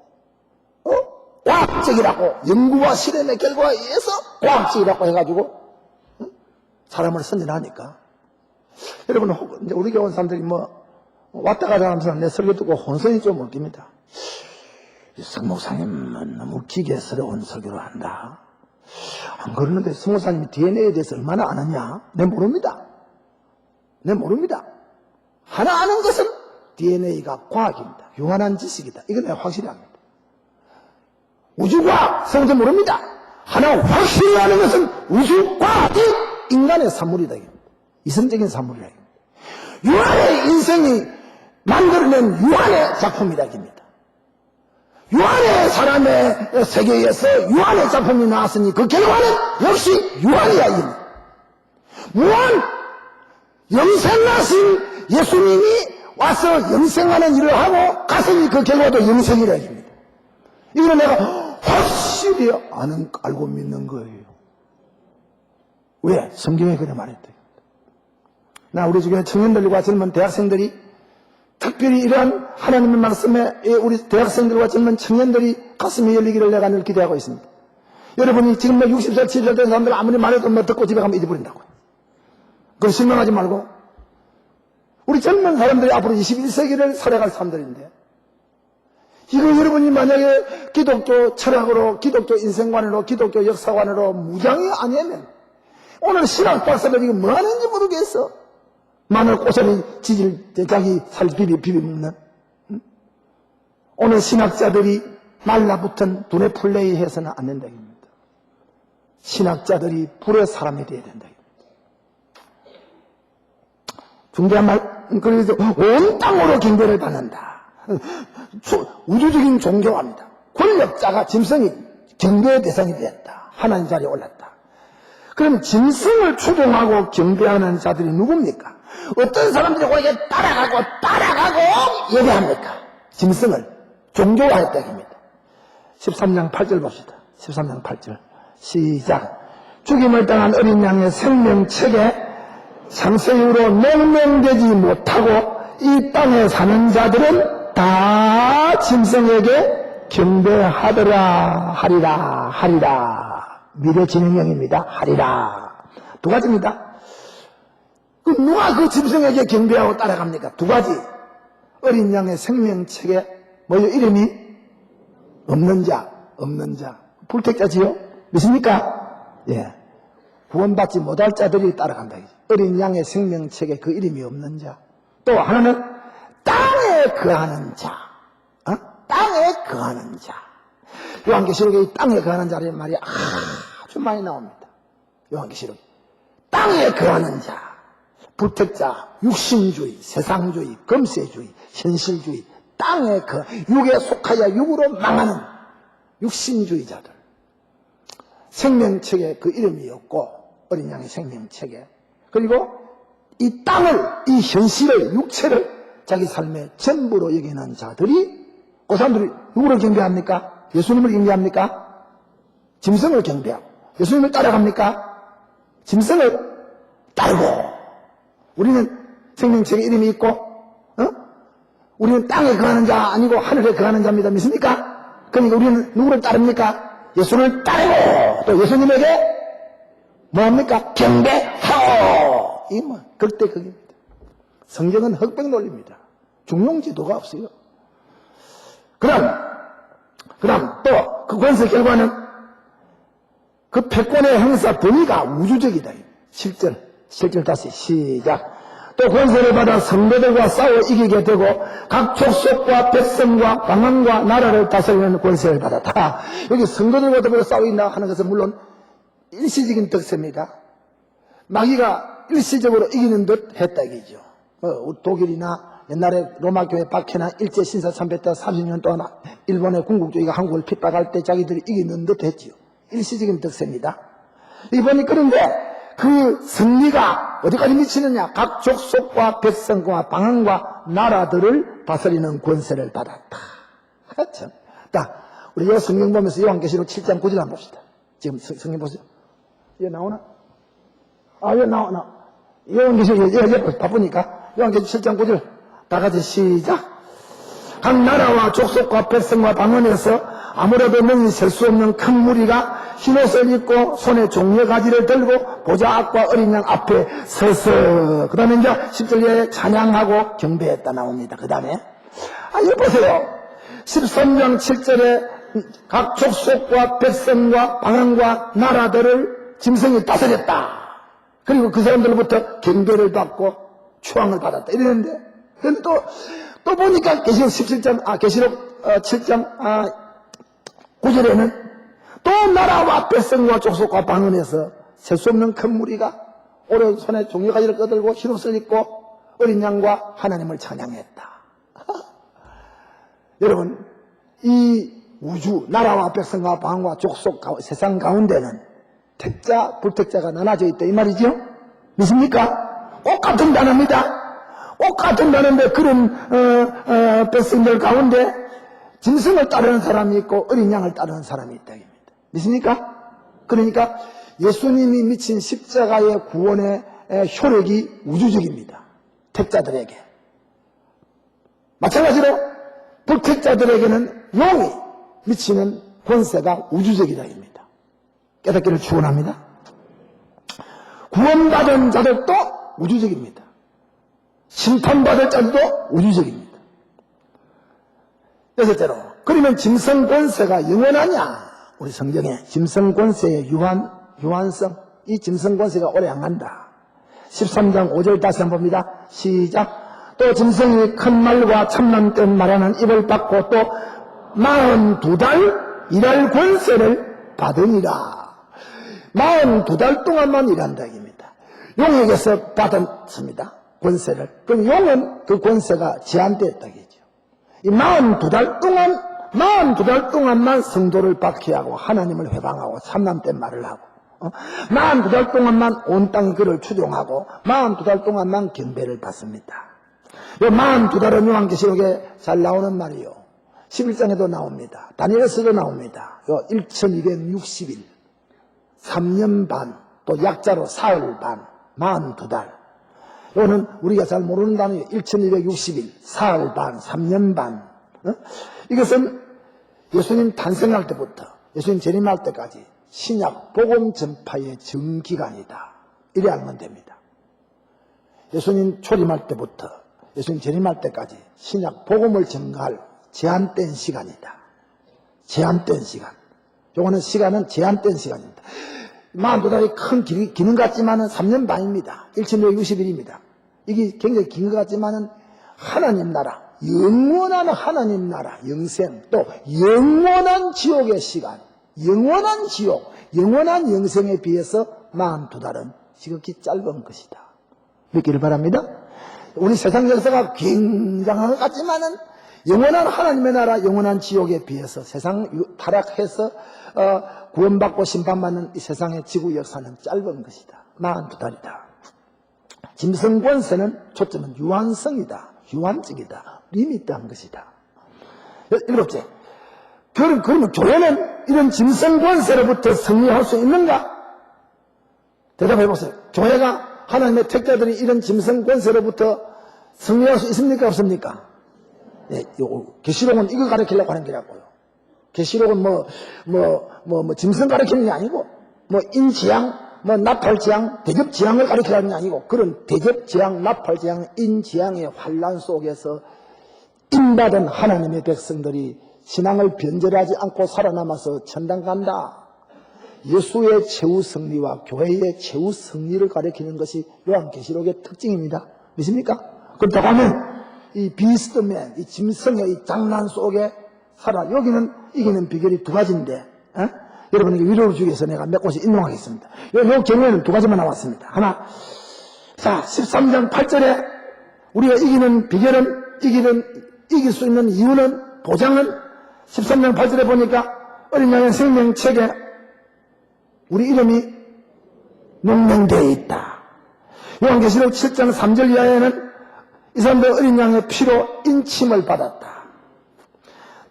과학적이라고, 연구와 실험의 결과에 의해서 과학적이라고 해가지고 사람을 선전하니까, 여러분, 이제 우리 교회 온 사람들이 왔다 가다 하면서 내 설교 듣고 혼선이 좀 옵니다. 성 목사님은 너무 기계스러운 설교를 한다. 안 그러는데 성 목사님이 DNA에 대해서 얼마나 아느냐? 내 모릅니다. 하나 아는 것은 DNA가 과학입니다. 유한한 지식이다. 이건 내가 확실히 합니다. 우주과학, 성도 모릅니다. 하나 확실히 아는 것은 우주과학이 인간의 산물이다. 이성적인 산물이다. 유한의 인생이 만들어낸 유한의 작품이다. 유한의 사람의 세계에서 유한의 작품이 나왔으니 그 결과는 역시 유한이야. 무한 영생하신 예수님이 와서 영생하는 일을 하고 갔으니 그 결과도 영생이라. 이거는 내가 확실히 알고 믿는 거예요. 왜? 성경에 그래 말했대. 나 우리 주변에 청년들과 젊은 대학생들이, 특별히 이러한 하나님의 말씀에 우리 대학생들과 젊은 청년들이 가슴이 열리기를 내가 늘 기대하고 있습니다. 여러분이 지금 60살, 70살 된 사람들 아무리 말해도 듣고 집에 가면 잊어버린다고요. 그건 실망하지 말고, 우리 젊은 사람들이 앞으로 21세기를 살아갈 사람들인데, 이거 여러분이 만약에 기독교 철학으로, 기독교 인생관으로, 기독교 역사관으로 무장이 아니면 오늘 신학 박사들 이거 뭐 하는지 모르겠어. 마늘 꼬사리 지질 자기 살 비비 먹는. 오늘 신학자들이 말라붙은 분의 플레이 해서는 안 된다. 신학자들이 불의 사람이 되어야 된다. 중대한 말, 그래서 온 땅으로 경배를 받는다. 우주적인 종교합니다. 권력자가 짐승이 경배의 대상이 되었다. 하나님 자리에 올랐다. 그럼 짐승을 추종하고 경배하는 자들이 누굽니까? 어떤 사람들이 우리에게 따라가고 얘기합니까? 짐승을 종교화했다 입니다. 13장 8절 봅시다. 13장 8절 시작. 죽임을 당한 어린 양의 생명책에 창세 이후로 명명되지 못하고 이 땅에 사는 자들은 다 짐승에게 경배하더라. 하리라. 미래 진행형입니다. 하리라. 두 가지입니다. 누가 그 짐승에게 경배하고 따라갑니까? 두 가지. 어린 양의 생명책에 뭐요? 이름이 없는 자. 불택자지요? 믿습니까? 예. 구원받지 못할 자들이 따라간다. 어린 양의 생명책에 그 이름이 없는 자. 또 하나는 땅에 거하는 자. 땅에 거하는 자. 요한계시록에 이 땅에 거하는 자라는 말이 아주 많이 나옵니다. 요한계시록. 땅에 거하는 자. 불택자, 육신주의, 세상주의, 검세주의, 현실주의, 땅에 육에 속하여 육으로 망하는 육신주의자들. 생명책에 그 이름이 없고 어린 양의 생명책에, 그리고 이 땅을, 이 현실을, 육체를 자기 삶의 전부로 여기는 자들이, 그 사람들이 누구를 경배합니까? 예수님을 경배합니까? 짐승을 경배하고. 예수님을 따라갑니까? 짐승을 따르고. 우리는 생명책에 이름이 있고, 우리는 땅에 거하는 자 아니고 하늘에 거하는 자입니다. 믿습니까? 그러니까 우리는 누구를 따릅니까? 예수를 따르고, 또 예수님에게 뭐합니까? 경배하오! 이 뭐, 그때 그입니다. 성경은 흑백 논리입니다. 중용지도가 없어요. 그럼 또 그 권세 결과는 그 패권의 행사 범위가 우주적이다. 7절 다시 시작. 또 권세를 받아 성도들과 싸워 이기게 되고 각 족속과 백성과 방언과 나라를 다스리는 권세를 받았다. 여기 성도들과 더불어 싸우인다 하는 것은 물론 일시적인 덕세입니다. 마귀가 일시적으로 이기는 듯 했다 이기죠. 독일이나 옛날에 로마교회 박해나 일제신사 참배 때 30년 동안 일본의 군국주의가 한국을 핍박할 때 자기들이 이기는 듯 했지요. 일시적인 덕세입니다. 이번이 그런데 그 승리가 어디까지 미치느냐? 각 족속과 백성과 방언과 나라들을 다스리는 권세를 받았다. 참. 자, 우리 이 성경 보면서 요한계시록 7장 9절 한번 봅시다. 지금 성경 보세요. 이게 나오나? 이거 나오나? 요한계시록 이거 바쁘니까 요한계시록 7장 9절 다 같이 시작. 각 나라와 족속과 백성과 방언에서 아무래도 능히 셀 수 없는 큰 무리가 흰옷을 입고 손에 종려 가지를 들고 보좌 앞과 어린 양 앞에 서서, 그 다음에 이제 10절에 찬양하고 경배했다 나옵니다. 그 다음에 여기 보세요. 13장 7절에 각 족속과 백성과 방언과 나라들을 짐승이 다스렸다. 그리고 그 사람들로부터 경배를 받고 추앙을 받았다 이랬는데, 그런데 또 보니까 계시록 17장 계시록 7장 9절에는 또 나라와 백성과 족속과 방언에서 셀 수 없는 큰 무리가 오른손에 종려가지를 꺼들고 흰옷을 입고 어린 양과 하나님을 찬양했다. 여러분, 이 우주, 나라와 백성과 방언과 족속 세상 가운데는 택자, 불택자가 나눠져 있다 이 말이죠. 믿습니까? 똑같은 단어입니다. 똑같은 단어인데 그런 백성들 가운데 짐승을 따르는 사람이 있고 어린 양을 따르는 사람이 있다. 믿습니까? 그러니까 예수님이 미친 십자가의 구원의 효력이 우주적입니다. 택자들에게. 마찬가지로 불택자들에게는 영이 미치는 권세가 우주적이다입니다. 깨닫기를 축원합니다. 구원받은 자들도 우주적입니다. 심판받을 자들도 우주적입니다. 여섯째로, 그러면 짐승 권세가 영원하냐? 우리 성경에 짐승 권세의 유한성, 이 짐승 권세가 오래 안 간다. 13장 5절 다시 한번 봅니다. 시작. 또 짐승이 큰 말과 참남된 말하는 입을 받고 또 42달 일할 권세를 받으니라. 42달 동안만 일한다 이깁니다. 용에게서 받았습니다. 권세를. 그럼 용은 그 권세가 제한되었다 이죠. 이 42달 동안만 성도를 박해하고 하나님을 회방하고 참남된 말을 하고 42달 동안만 온 땅이 그를 추종하고 42달 동안만 경배를 받습니다. 이 42달은 요한계시록에 잘 나오는 말이요. 11장에도 나옵니다. 다니엘서도 나옵니다. 1260일, 3년 반, 또 약자로 사흘 반, 42달. 이거는 우리가 잘 모르는 단어예요. 1260일, 사흘 반, 3년 반. 이것은 예수님 탄생할 때부터 예수님 재림할 때까지 신약 복음 전파의 정기간이다. 이래 알면 됩니다. 예수님 초림할 때부터 예수님 재림할 때까지 신약 복음을 전가할 제한된 시간이다. 제한된 시간. 요거는 시간은 제한된 시간입니다. 42달이 큰 기능 같지만은 3년 반입니다. 1260일입니다. 이게 굉장히 긴 것 같지만은 하나님 나라, 영원한 하나님 나라, 영생, 또 영원한 지옥의 시간, 영원한 지옥, 영원한 영생에 비해서 42달은 지극히 짧은 것이다. 믿기를 바랍니다. 우리 세상 역사가 굉장한 것 같지만은 영원한 하나님의 나라, 영원한 지옥에 비해서 세상 타락해서 구원받고 심판받는 이 세상의 지구 역사는 짧은 것이다. 42달이다. 짐승 권세는 초점은 유한성이다. 유한적이다. 리미트한 것이다. 일곱째, 그러면 교회는 이런 짐승 권세로부터 승리할 수 있는가? 대답해 보세요. 교회가 하나님의 택자들이 이런 짐승 권세로부터 승리할 수 있습니까? 없습니까? 네, 계시록은 이거 가르치려고 하는 게라고요. 계시록은 짐승 가르치는 게 아니고, 인지향, 나팔지향, 대접지향을 가르치라는 게 아니고, 그런 대접지향, 나팔지향, 인지향의 환란 속에서 인받은 하나님의 백성들이 신앙을 변절하지 않고 살아남아서 천당 간다. 예수의 최후 승리와 교회의 최후 승리를 가리키는 것이 요한계시록의 특징입니다. 믿습니까? 그렇다고 하면 이 비스트맨, 이 짐승의 이 장난 속에 살아. 여기는 이기는 비결이 두 가지인데, 여러분에게 위로를 주기 위해서 내가 몇 곳을 인용하겠습니다. 요 경우에는 두 가지만 나왔습니다. 하나, 자, 13장 8절에 우리가 이기는 비결은, 이길 수 있는 이유는, 보장은 13장 8절에 보니까 어린 양의 생명책에 우리 이름이 명명되어 있다. 요한계시록 7장 3절 이하에는 이 사람들 어린 양의 피로 인침을 받았다.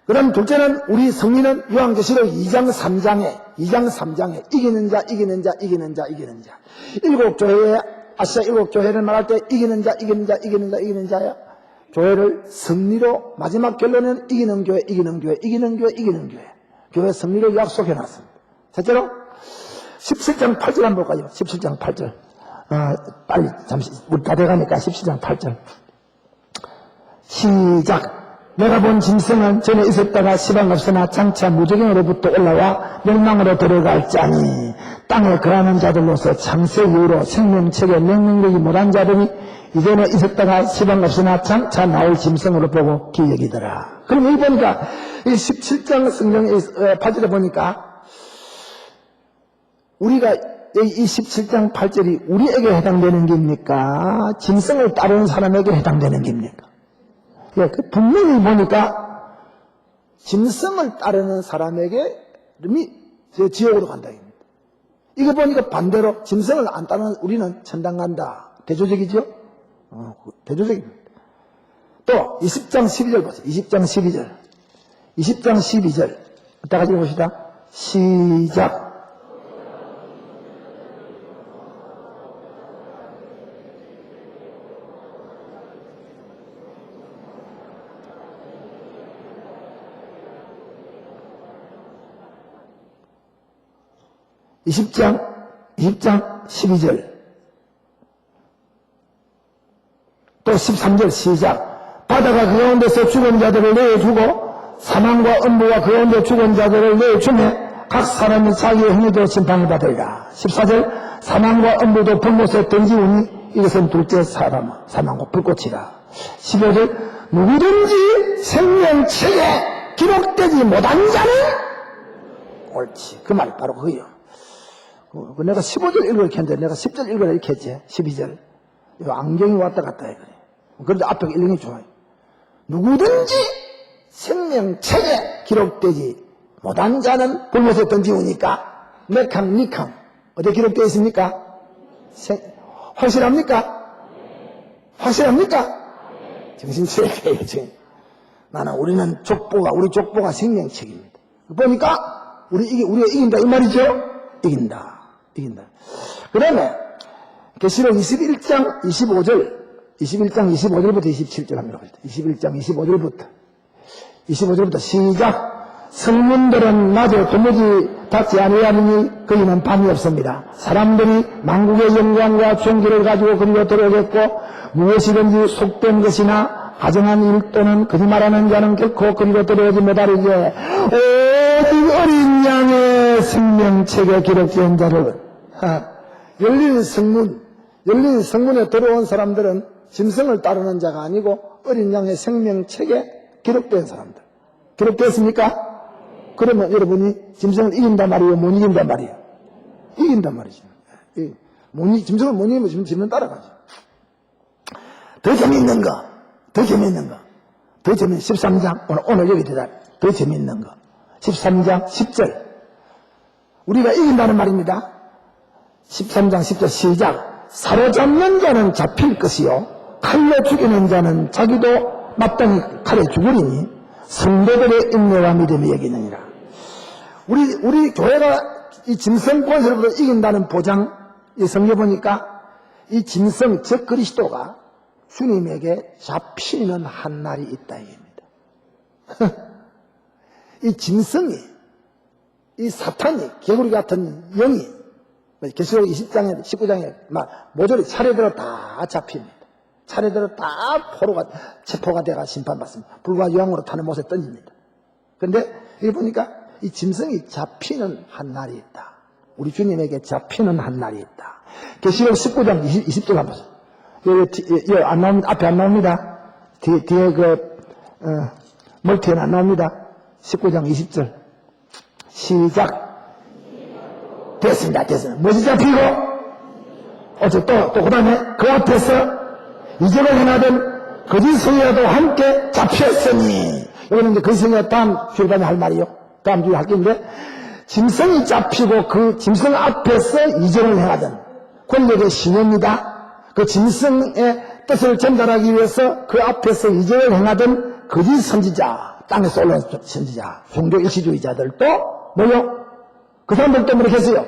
그럼 둘째는 우리 성리는 요한계시록 2장 3장에 이기는 자. 일곱 교회의 아시아 일곱 교회를 말할 때 이기는 자야. 교회를 승리로 마지막 결론은 이기는 교회. 교회 승리로 약속해 놨습니다. 셋째로 17장 8절 한번 볼까요? 17장 8절. 빨리 잠시 우리 다 돼가니까 17장 8절. 시작. 내가 본 짐승은 전에 있었다가 시방 없으나 장차 무적행으로부터 올라와 멸망으로 들어갈 자니 땅에 거하는 자들로서 창세 이후로 생명책에 명령되지 못한 자들이 이전에 있었다가 시방 없으나 장차 나올 짐승으로 보고 기여기더라. 그럼 여기 보니까 이 17장 성경의 8절에 보니까 우리가 이 17장 8절이 우리에게 해당되는 겁니까? 짐승을 따르는 사람에게 해당되는 겁니까? 예, 분명히 보니까 짐승을 따르는 사람에게 지옥으로 간다. 이거 보니까 반대로 짐승을 안 따르는 우리는 천당 간다. 대조적이죠? 대조적입니다. 또 20장 12절 보세요. 20장 12절 다 같이 봅시다. 시작. (20장 12절) 또 13절 시작. 바다가 그 가운데서 죽은 자들을 내어주고 사망과 음부가 그 가운데 죽은 자들을 내어주매 각 사람이 자기의 행위대로 심판을 받으리라. 14절 사망과 음부도 불못에 던지우니 이것은 둘째 사망과 불꽃이라. 15절, 누구든지 생명책에 기록되지 못한 자는, 옳지. 그 말 바로 그거요. 내가 15절 읽으라 이렇게 했는데 내가 10절 읽으라 이렇게 했지. 12절. 이거 안경이 왔다 갔다 해. 그래. 그런데 앞에 읽는 게 좋아요. 누구든지 생명책에 기록되지 못한 자는 불못에 던지우니까 메캉 니캉 어디에 기록되어 있습니까? 확실합니까? 확실합니까? 정신차려야 지금. 우리는 우리 족보가 생명책입니다. 보니까 우리가 이긴다 이 말이죠? 이긴다. 그 다음에 계시록 21장 25절부터 27절 합니다. 21장 25절부터 시작. 성문들은 낮에 도무지 닿지 아니하니 거기는 밤이 없습니다. 사람들이 만국의 영광과 존귀를 가지고 그리로 들어오겠고 무엇이든지 속된 것이나 가정한 일 또는 거짓말하는 자는 결코 그리로 들어오지 못하리게 오직 어린 양의 생명책에 기록된 자를 열린 성문에 들어온 사람들은 짐승을 따르는 자가 아니고 어린 양의 생명책에 기록된 사람들. 기록됐습니까? 그러면 여러분이 짐승을 이긴단 말이에요? 못 이긴단 말이에요? 이긴단 말이죠. 짐승을 못 이기면 짐승 따라가죠. 더 재미있는 거. 13장, 오늘 여기 대다. 더 재미있는 거. 13장 10절. 우리가 이긴다는 말입니다. 13장 10절 시작. 사로잡는 자는 잡힐 것이요 칼로 죽이는 자는 자기도 마땅히 칼에 죽으리니 성도들의 인내와 믿음이 여기느니라. 우리 교회가 이 짐승 권세로부터 이긴다는 보장, 이 성경 보니까 이 짐승 즉 그리스도가 주님에게 잡히는 한 날이 있다 이겁니다. 이 짐승이, 이 사탄이, 개구리 같은 영이 계시록 20장에 19장에 막 모조리 차례대로 다 잡힙니다. 차례대로 다 체포가 돼가 심판받습니다. 불과 유황으로 타는 못에 던집니다. 그런데 여기 보니까 이 짐승이 잡히는 한 날이 있다. 우리 주님에게 잡히는 한 날이 있다. 계시록 19장 20절 한번 보세요. 여기 안 나옵니다. 앞에 안 나옵니다. 뒤에 멀티에는 안 나옵니다. 19장 20절 시작. 됐습니다. 뭐지 잡히고? 또 그 다음에 그 앞에서 이적을 행하던 거짓 성이라도 함께 잡혔으니, 여기는 이제 거짓 성이라 다음 주에 할 말이요. 다음 주에 할 건데, 짐승이 잡히고 그 짐승 앞에서 이적을 행하던 권력의 신호입니다. 그 짐승의 뜻을 전달하기 위해서 그 앞에서 이적을 행하던 거짓 선지자, 땅에서 올라온 선지자, 종교 일시주의자들도 뭐요? 그 사람들도 뭐렇게 했어요?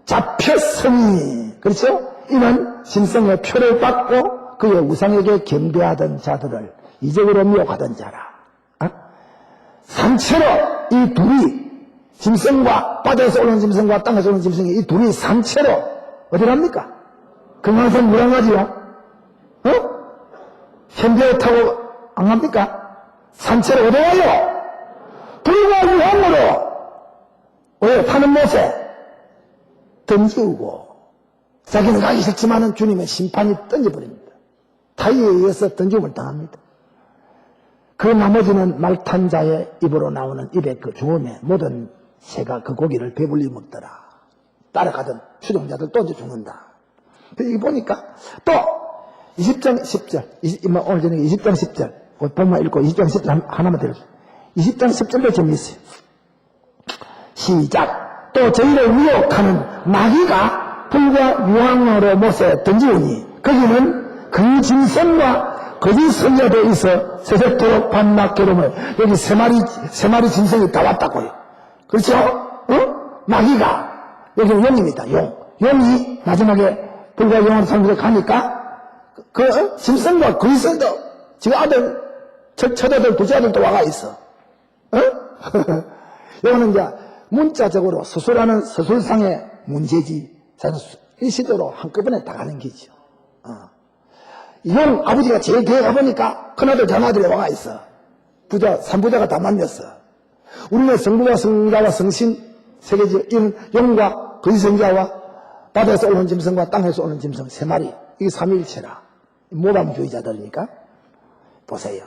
잡혔으니, 그렇죠? 이는 짐승의 표를 받고 그의 우상에게 경배하던 자들을 이적으로 미혹하던 자라. 산채로 이 둘이, 짐승과 바다에서 올라온 짐승과 땅에서 올라온 짐승이 이 둘이 산채로 어디를 합니까? 금강산 무랑가지요? 현대에 타고 안 갑니까? 산채로 어디 와요? 불과 유황으로 왜 타는 못에 던지우고, 자기는 가기 싫지만은 주님의 심판이 던져버립니다. 타이에 의해서 던짐을 당합니다. 그 나머지는 말탄 자의 입으로 나오는 입의 그 주음에 모든 새가 그 고기를 배불리 먹더라. 따라가던 추종자들 또 이제 죽는다. 여기 보니까 또 20장 10절, 오늘 저녁에 20장 10절, 본만 읽고 20장 10절 하나만 들어주세요. 20장 10절도 재미있어요. 시작. 또 저희를 미혹하는 마귀가 불과 유황으로 못에 던지우니 거기는 그 짐승과 거짓 선자도 있어 세세토록 반막괴로움을, 여기 세 마리 짐승이 다 왔다고요. 그렇죠? 마귀가, 여기는 용입니다. 용이 마지막에 불과 유황으로 상대로 가니까 그 짐승과 거짓 선도 지금 아들 처자들 둘째 아들도 와가 있어. 여기는 이제 문자적으로 서술하는 서술상의 문제지, 일시적으로 한꺼번에 다 가는 게죠. 용 아버지가 제일 뒤에 가보니까 큰아들 장아들이 와가 있어. 삼부자가 다 만났어. 우리는 성부와 성자와 성신 세계적 용과 거짓성자와 바다에서 오는 짐승과 땅에서 오는 짐승 세 마리, 이게 삼위일체라. 모방주의자들이니까. 보세요.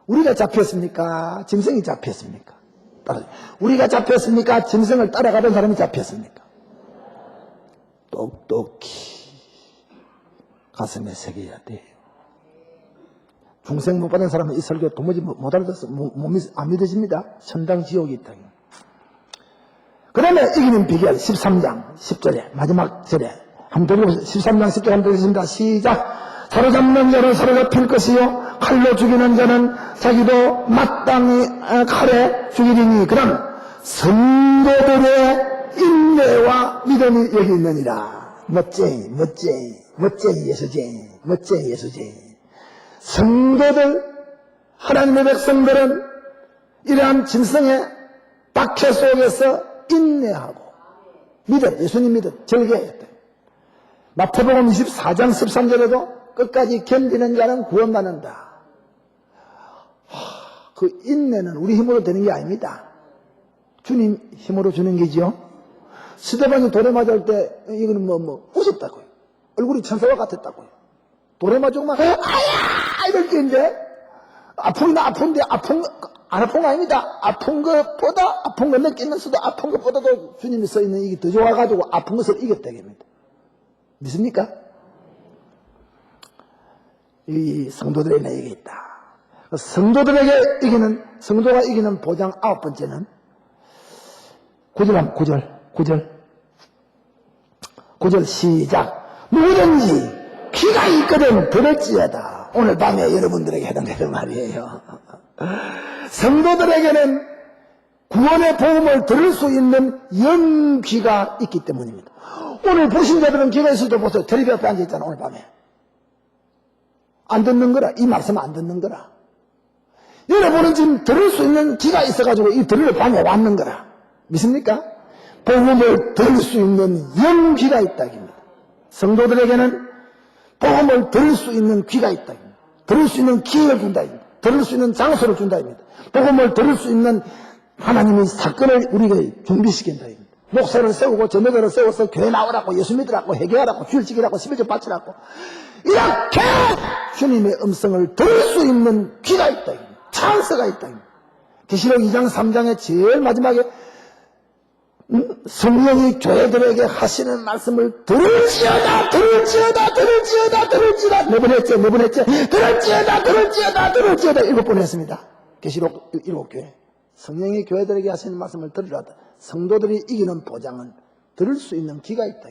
우리가 잡혔습니까? 짐승이 잡혔습니까? 우리가 잡혔습니까? 짐승을 따라가던 사람이 잡혔습니까? 똑똑히 가슴에 새겨야 돼요. 중생 못 받은 사람은 이 설교 도무지 못 알아듣어서 안 믿어집니다. 천당 지옥이 있다. 그 다음에 이기는 비결 13장 10절에 마지막 절에 한번 들어보세요. 13장 10절 한번 들겠습니다. 시작. 사로잡는 자를 사로잡힐 것이요 칼로 죽이는 자는 자기도 마땅히 칼에 죽이리니 그럼 성도들의 인내와 믿음이 여기 있느니라. 멋쟁이 예수쟁이. 성도들, 하나님의 백성들은 이러한 짐승의 박해 속에서 인내하고 믿음, 예수님 믿음, 절개했다. 마태복음 24장 13절에도 끝까지 견디는 자는 구원받는다. 그 인내는 우리 힘으로 되는 게 아닙니다. 주님 힘으로 주는 게지요. 스데반이 돌에 맞을 때 이거는 웃었다고요. 얼굴이 천사와 같았다고요. 돌에 맞으면 아야 이럴 때인데 아픈데 안 아픈 거 아닙니다. 아픈 것보다 아픈 거 느끼면서도 아픈 것보다도 주님이 써 있는 이게 더 좋아가지고 아픈 것을 이겼다 입니다. 믿습니까? 이 성도들의 내게 있다. 성도들에게 성도가 이기는 보장 9번째는 9절 시작. 누구든지 귀가 있거든 들을지어다. 오늘 밤에 여러분들에게 해당되는 말이에요. 성도들에게는 구원의 복음을 들을 수 있는 영귀가 있기 때문입니다. 오늘 보신 자들은 귀가 있을 때 보세요. 텔레비 앞에 앉아있잖아. 오늘 밤에 안 듣는 거라. 이 말씀 안 듣는 거라. 여러분은 지금 들을 수 있는 귀가 있어가지고 이 들을 밤에 왔는 거라. 믿습니까? 복음을 들을 수 있는 영귀가 있다. 성도들에게는 복음을 들을 수 있는 귀가 있다. 들을 수 있는 기회를 준다. 들을 수 있는 장소를 준다. 복음을 들을 수 있는 하나님의 사건을 우리에게 준비시킨다. 목사를 세우고 전도자를 세워서 교회 나오라고 예수 믿으라고 회개하라고 주일 지키라고 11조 바치라고 이렇게 주님의 음성을 들을 수 있는 귀가 있다. 찬스가 있다. 계시록 2장 3장의 제일 마지막에 성령이 교회들에게 하시는 말씀을 들을지어다 몇 번 했죠 들을지어다 7번 했습니다. 계시록 7교회 성령이 교회들에게 하시는 말씀을 들으라. 성도들이 이기는 보장은 들을 수 있는 귀가 있다.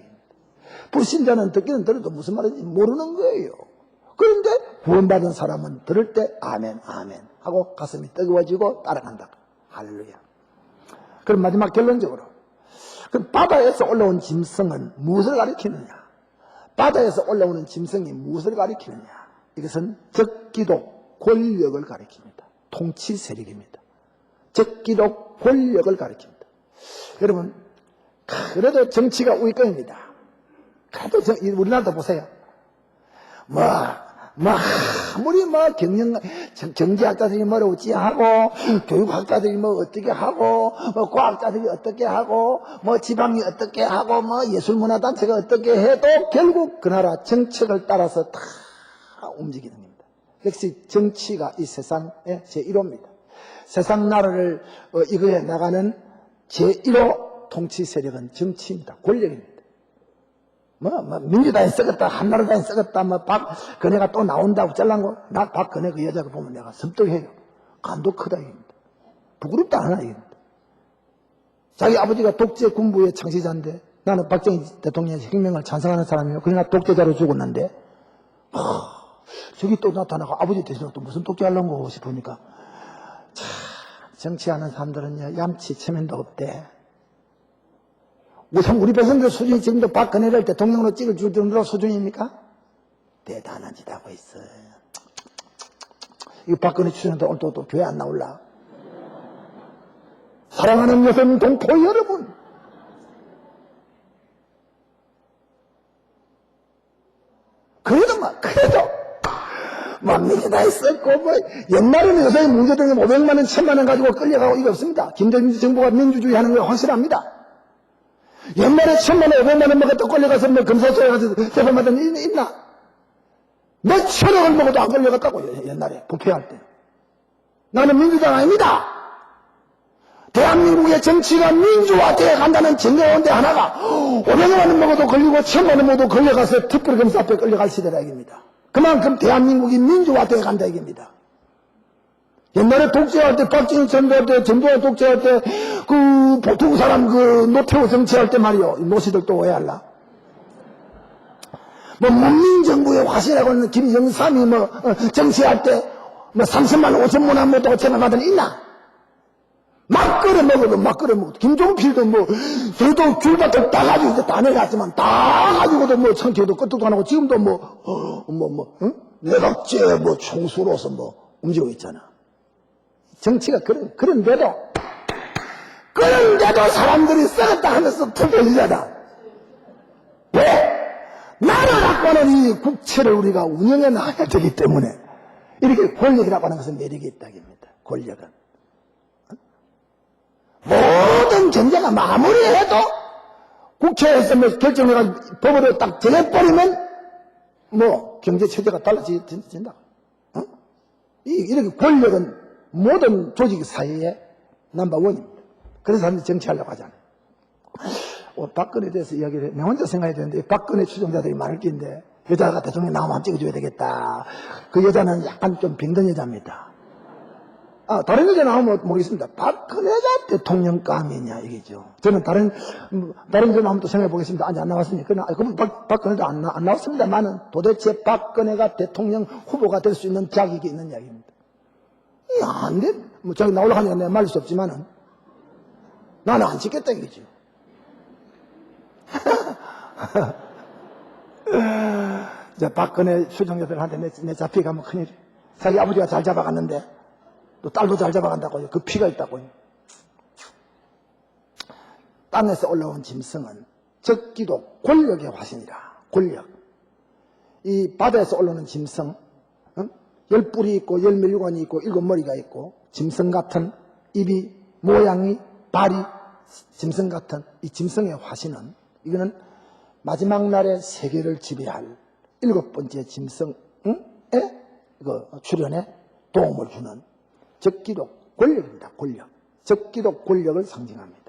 불신자는 듣기는 들어도 무슨 말인지 모르는 거예요. 그런데 구원받은 사람은 들을 때 아멘 하고 가슴이 뜨거워지고 따라간다. 할렐루야. 그럼 마지막 결론적으로 그럼 바다에서 올라온 짐승은 무엇을 가리키느냐? 바다에서 올라오는 짐승이 무엇을 가리키느냐? 이것은 적기도 권력을 가리킵니다. 통치 세력입니다. 적기도 권력을 가리킵니다. 여러분, 그래도 정치가 우위권입니다. 그래도 우리나라도 보세요. 아무리 경제학자들이 뭐라 어찌하고, 교육학자들이 어떻게 하고, 과학자들이 어떻게 하고, 지방이 어떻게 하고, 예술문화단체가 어떻게 해도 결국 그 나라 정책을 따라서 다 움직이는 겁니다. 역시 정치가 이 세상의 제1호입니다. 세상 나라를 이거에 나가는 제1호 통치 세력은 정치입니다. 권력입니다. 민주당에 썩었다, 한나라당에 썩었다, 박근혜가 또 나온다고 잘난거, 박근혜 그 여자가 보면 내가 섭득해요. 간도 크다, 이겁니다. 부끄럽다, 하나, 이겁니다. 자기 아버지가 독재 군부의 창시자인데, 나는 박정희 대통령의 혁명을 찬성하는 사람이에요. 그러나 독재자로 죽었는데, 저기 또 나타나고 아버지 대신에 또 무슨 독재하려고 싶으니까, 참, 정치하는 사람들은요, 얌치 체면도 없대. 우리 백성들 수준이 지금도 박근혜를 대통령으로 찍을 정도로 수준입니까? 대단한 짓 하고 있어요. 이 박근혜 추천한테 오늘 또 교회 안 나올라? 사랑하는 여성 동포 여러분, 그래도 민주당에 있었고, 옛날에는 여성이 문제되는 500만 원, 1000만 원 가지고 끌려가고 이거 없습니다. 김대중 정부가 민주주의 하는 거 확실합니다. 옛날에 1000만 원, 500만 원 먹었다 끌려가서 검사소에 가서 재판받은 일 있나? 몇 천억을 먹어도 안 걸려갔다고, 옛날에 부패할 때. 나는 민주당 아닙니다. 대한민국의 정치가 민주화되어 간다는 증거인데 하나가 500만 원 먹어도 걸리고 1000만 원 먹어도 걸려가서 특별검사 앞에 끌려갈 시대라 얘기입니다. 그만큼 대한민국이 민주화되어 간다 얘기입니다. 옛날에 독재할 때, 박정희 전두할 때, 전두환 독재할 때, 보통 사람 노태우 정치할 때 말이요. 노시들 또 오해할라. 문민정부의 화신이라고 하는 김영삼이 정치할 때, 30만 원, 5천만 원 먹고 5천만 원 있나? 막 끓여 먹어도. 김종필도 저도 귤밭을 다 가지고 이제 다 내놨지만, 다 가지고도 청취도 끄떡도 안 하고, 지금도 내각제 총수로서 움직이고 있잖아. 정치가 그런데도 사람들이 썩었다 하면서 투표하잖아. 왜? 나라 갖고는 이 국채를 우리가 운영해 나가야 되기 때문에 이렇게 권력이라고 하는 것은 매력이 있다입니다. 권력은. 모든 경제가 마무리해도 국회에서 결정해가지고 법으로 딱 정해버리면 경제 체제가 달라진다. 이렇게 권력은 모든 조직 사회의 넘버원입니다. 그래서 사람들이 정치하려고 하잖아요. 박근혜에 대해서 이야기를 해. 내가 혼자 생각해야 되는데, 박근혜 추종자들이 많을 텐데, 여자가 대통령 나오면 한번 찍어줘야 되겠다. 그 여자는 약간 좀 병든 여자입니다. 다른 여자 나오면 모르겠습니다. 박근혜가 대통령감이냐, 이게죠. 저는 다른 여자 나오면 또 생각해 보겠습니다. 아직 안 나왔으니까. 그럼 박근혜도 안 나왔습니다만은 도대체 박근혜가 대통령 후보가 될 수 있는 자격이 있는 이야기입니다. 안 돼. 자기 나오려고 하니까 내가 말릴 수 없지만은, 나는 안 찍겠다, 이거죠. 이제 박근혜 추종자들한테 내 잡히가면 큰일. 자기 아버지가 잘 잡아갔는데, 또 딸도 잘 잡아간다고요. 그 피가 있다고요. 땅에서 올라온 짐승은 적기도 권력의 화신이라. 권력. 이 바다에서 올라오는 짐승, 10뿔이 있고 10면류관이 있고 7머리가 있고 짐승 같은 입이 모양이 발이 짐승 같은 이 짐승의 화신은 이거는 마지막 날에 세계를 지배할 7번째 짐승의 출현에 도움을 주는 적기도 권력입니다. 권력. 적기도 권력을 상징합니다.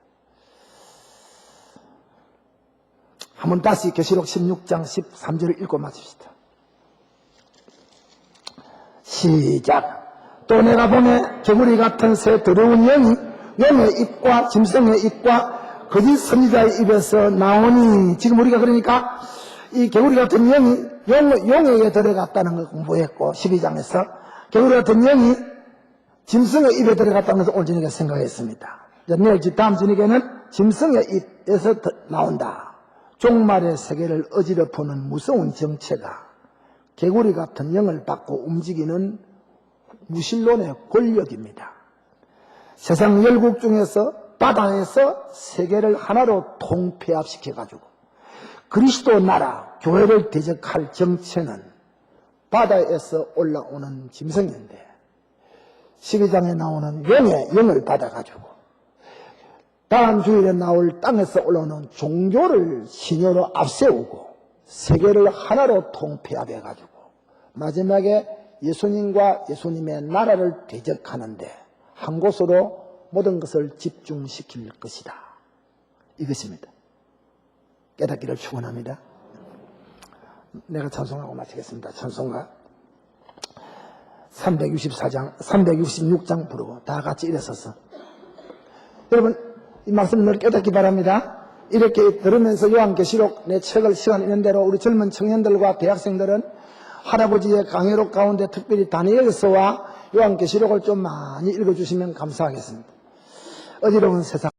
한번 다시 계시록 16장 13절을 읽고 마칩시다. 시작. 또 내가 보내 개구리 같은 새 더러운 영이 용의 입과 짐승의 입과 거짓 선지자의 입에서 나오니, 지금 우리가 그러니까 이 개구리 같은 영이 용에게 들어갔다는 걸 공부했고, 12장에서 개구리 같은 영이 짐승의 입에 들어갔다는 것을 오늘 저녁에 생각했습니다. 내일 다음 저녁에는 짐승의 입에서 나온다. 종말의 세계를 어지럽히는 무서운 정체가 개구리 같은 영을 받고 움직이는 무신론의 권력입니다. 세상 열국 중에서 바다에서 세계를 하나로 통폐합시켜가지고 그리스도 나라, 교회를 대적할 정체는 바다에서 올라오는 짐승인데, 12장에 나오는 용의 영을 받아가지고 다음 주일에 나올 땅에서 올라오는 종교를 신효로 앞세우고 세계를 하나로 통폐합해가지고 마지막에 예수님과 예수님의 나라를 대적하는데 한 곳으로 모든 것을 집중시킬 것이다. 이것입니다. 깨닫기를 축원합니다. 내가 찬송하고 마치겠습니다. 찬송가 364장, 366장 부르고 다 같이 일어서서, 여러분 이 말씀을 깨닫기 바랍니다. 이렇게 들으면서 요한계시록 내 책을 시간 있는 대로 우리 젊은 청년들과 대학생들은 할아버지의 강해록 가운데 특별히 다니엘서와 요한계시록을 좀 많이 읽어주시면 감사하겠습니다. 어지러운 세상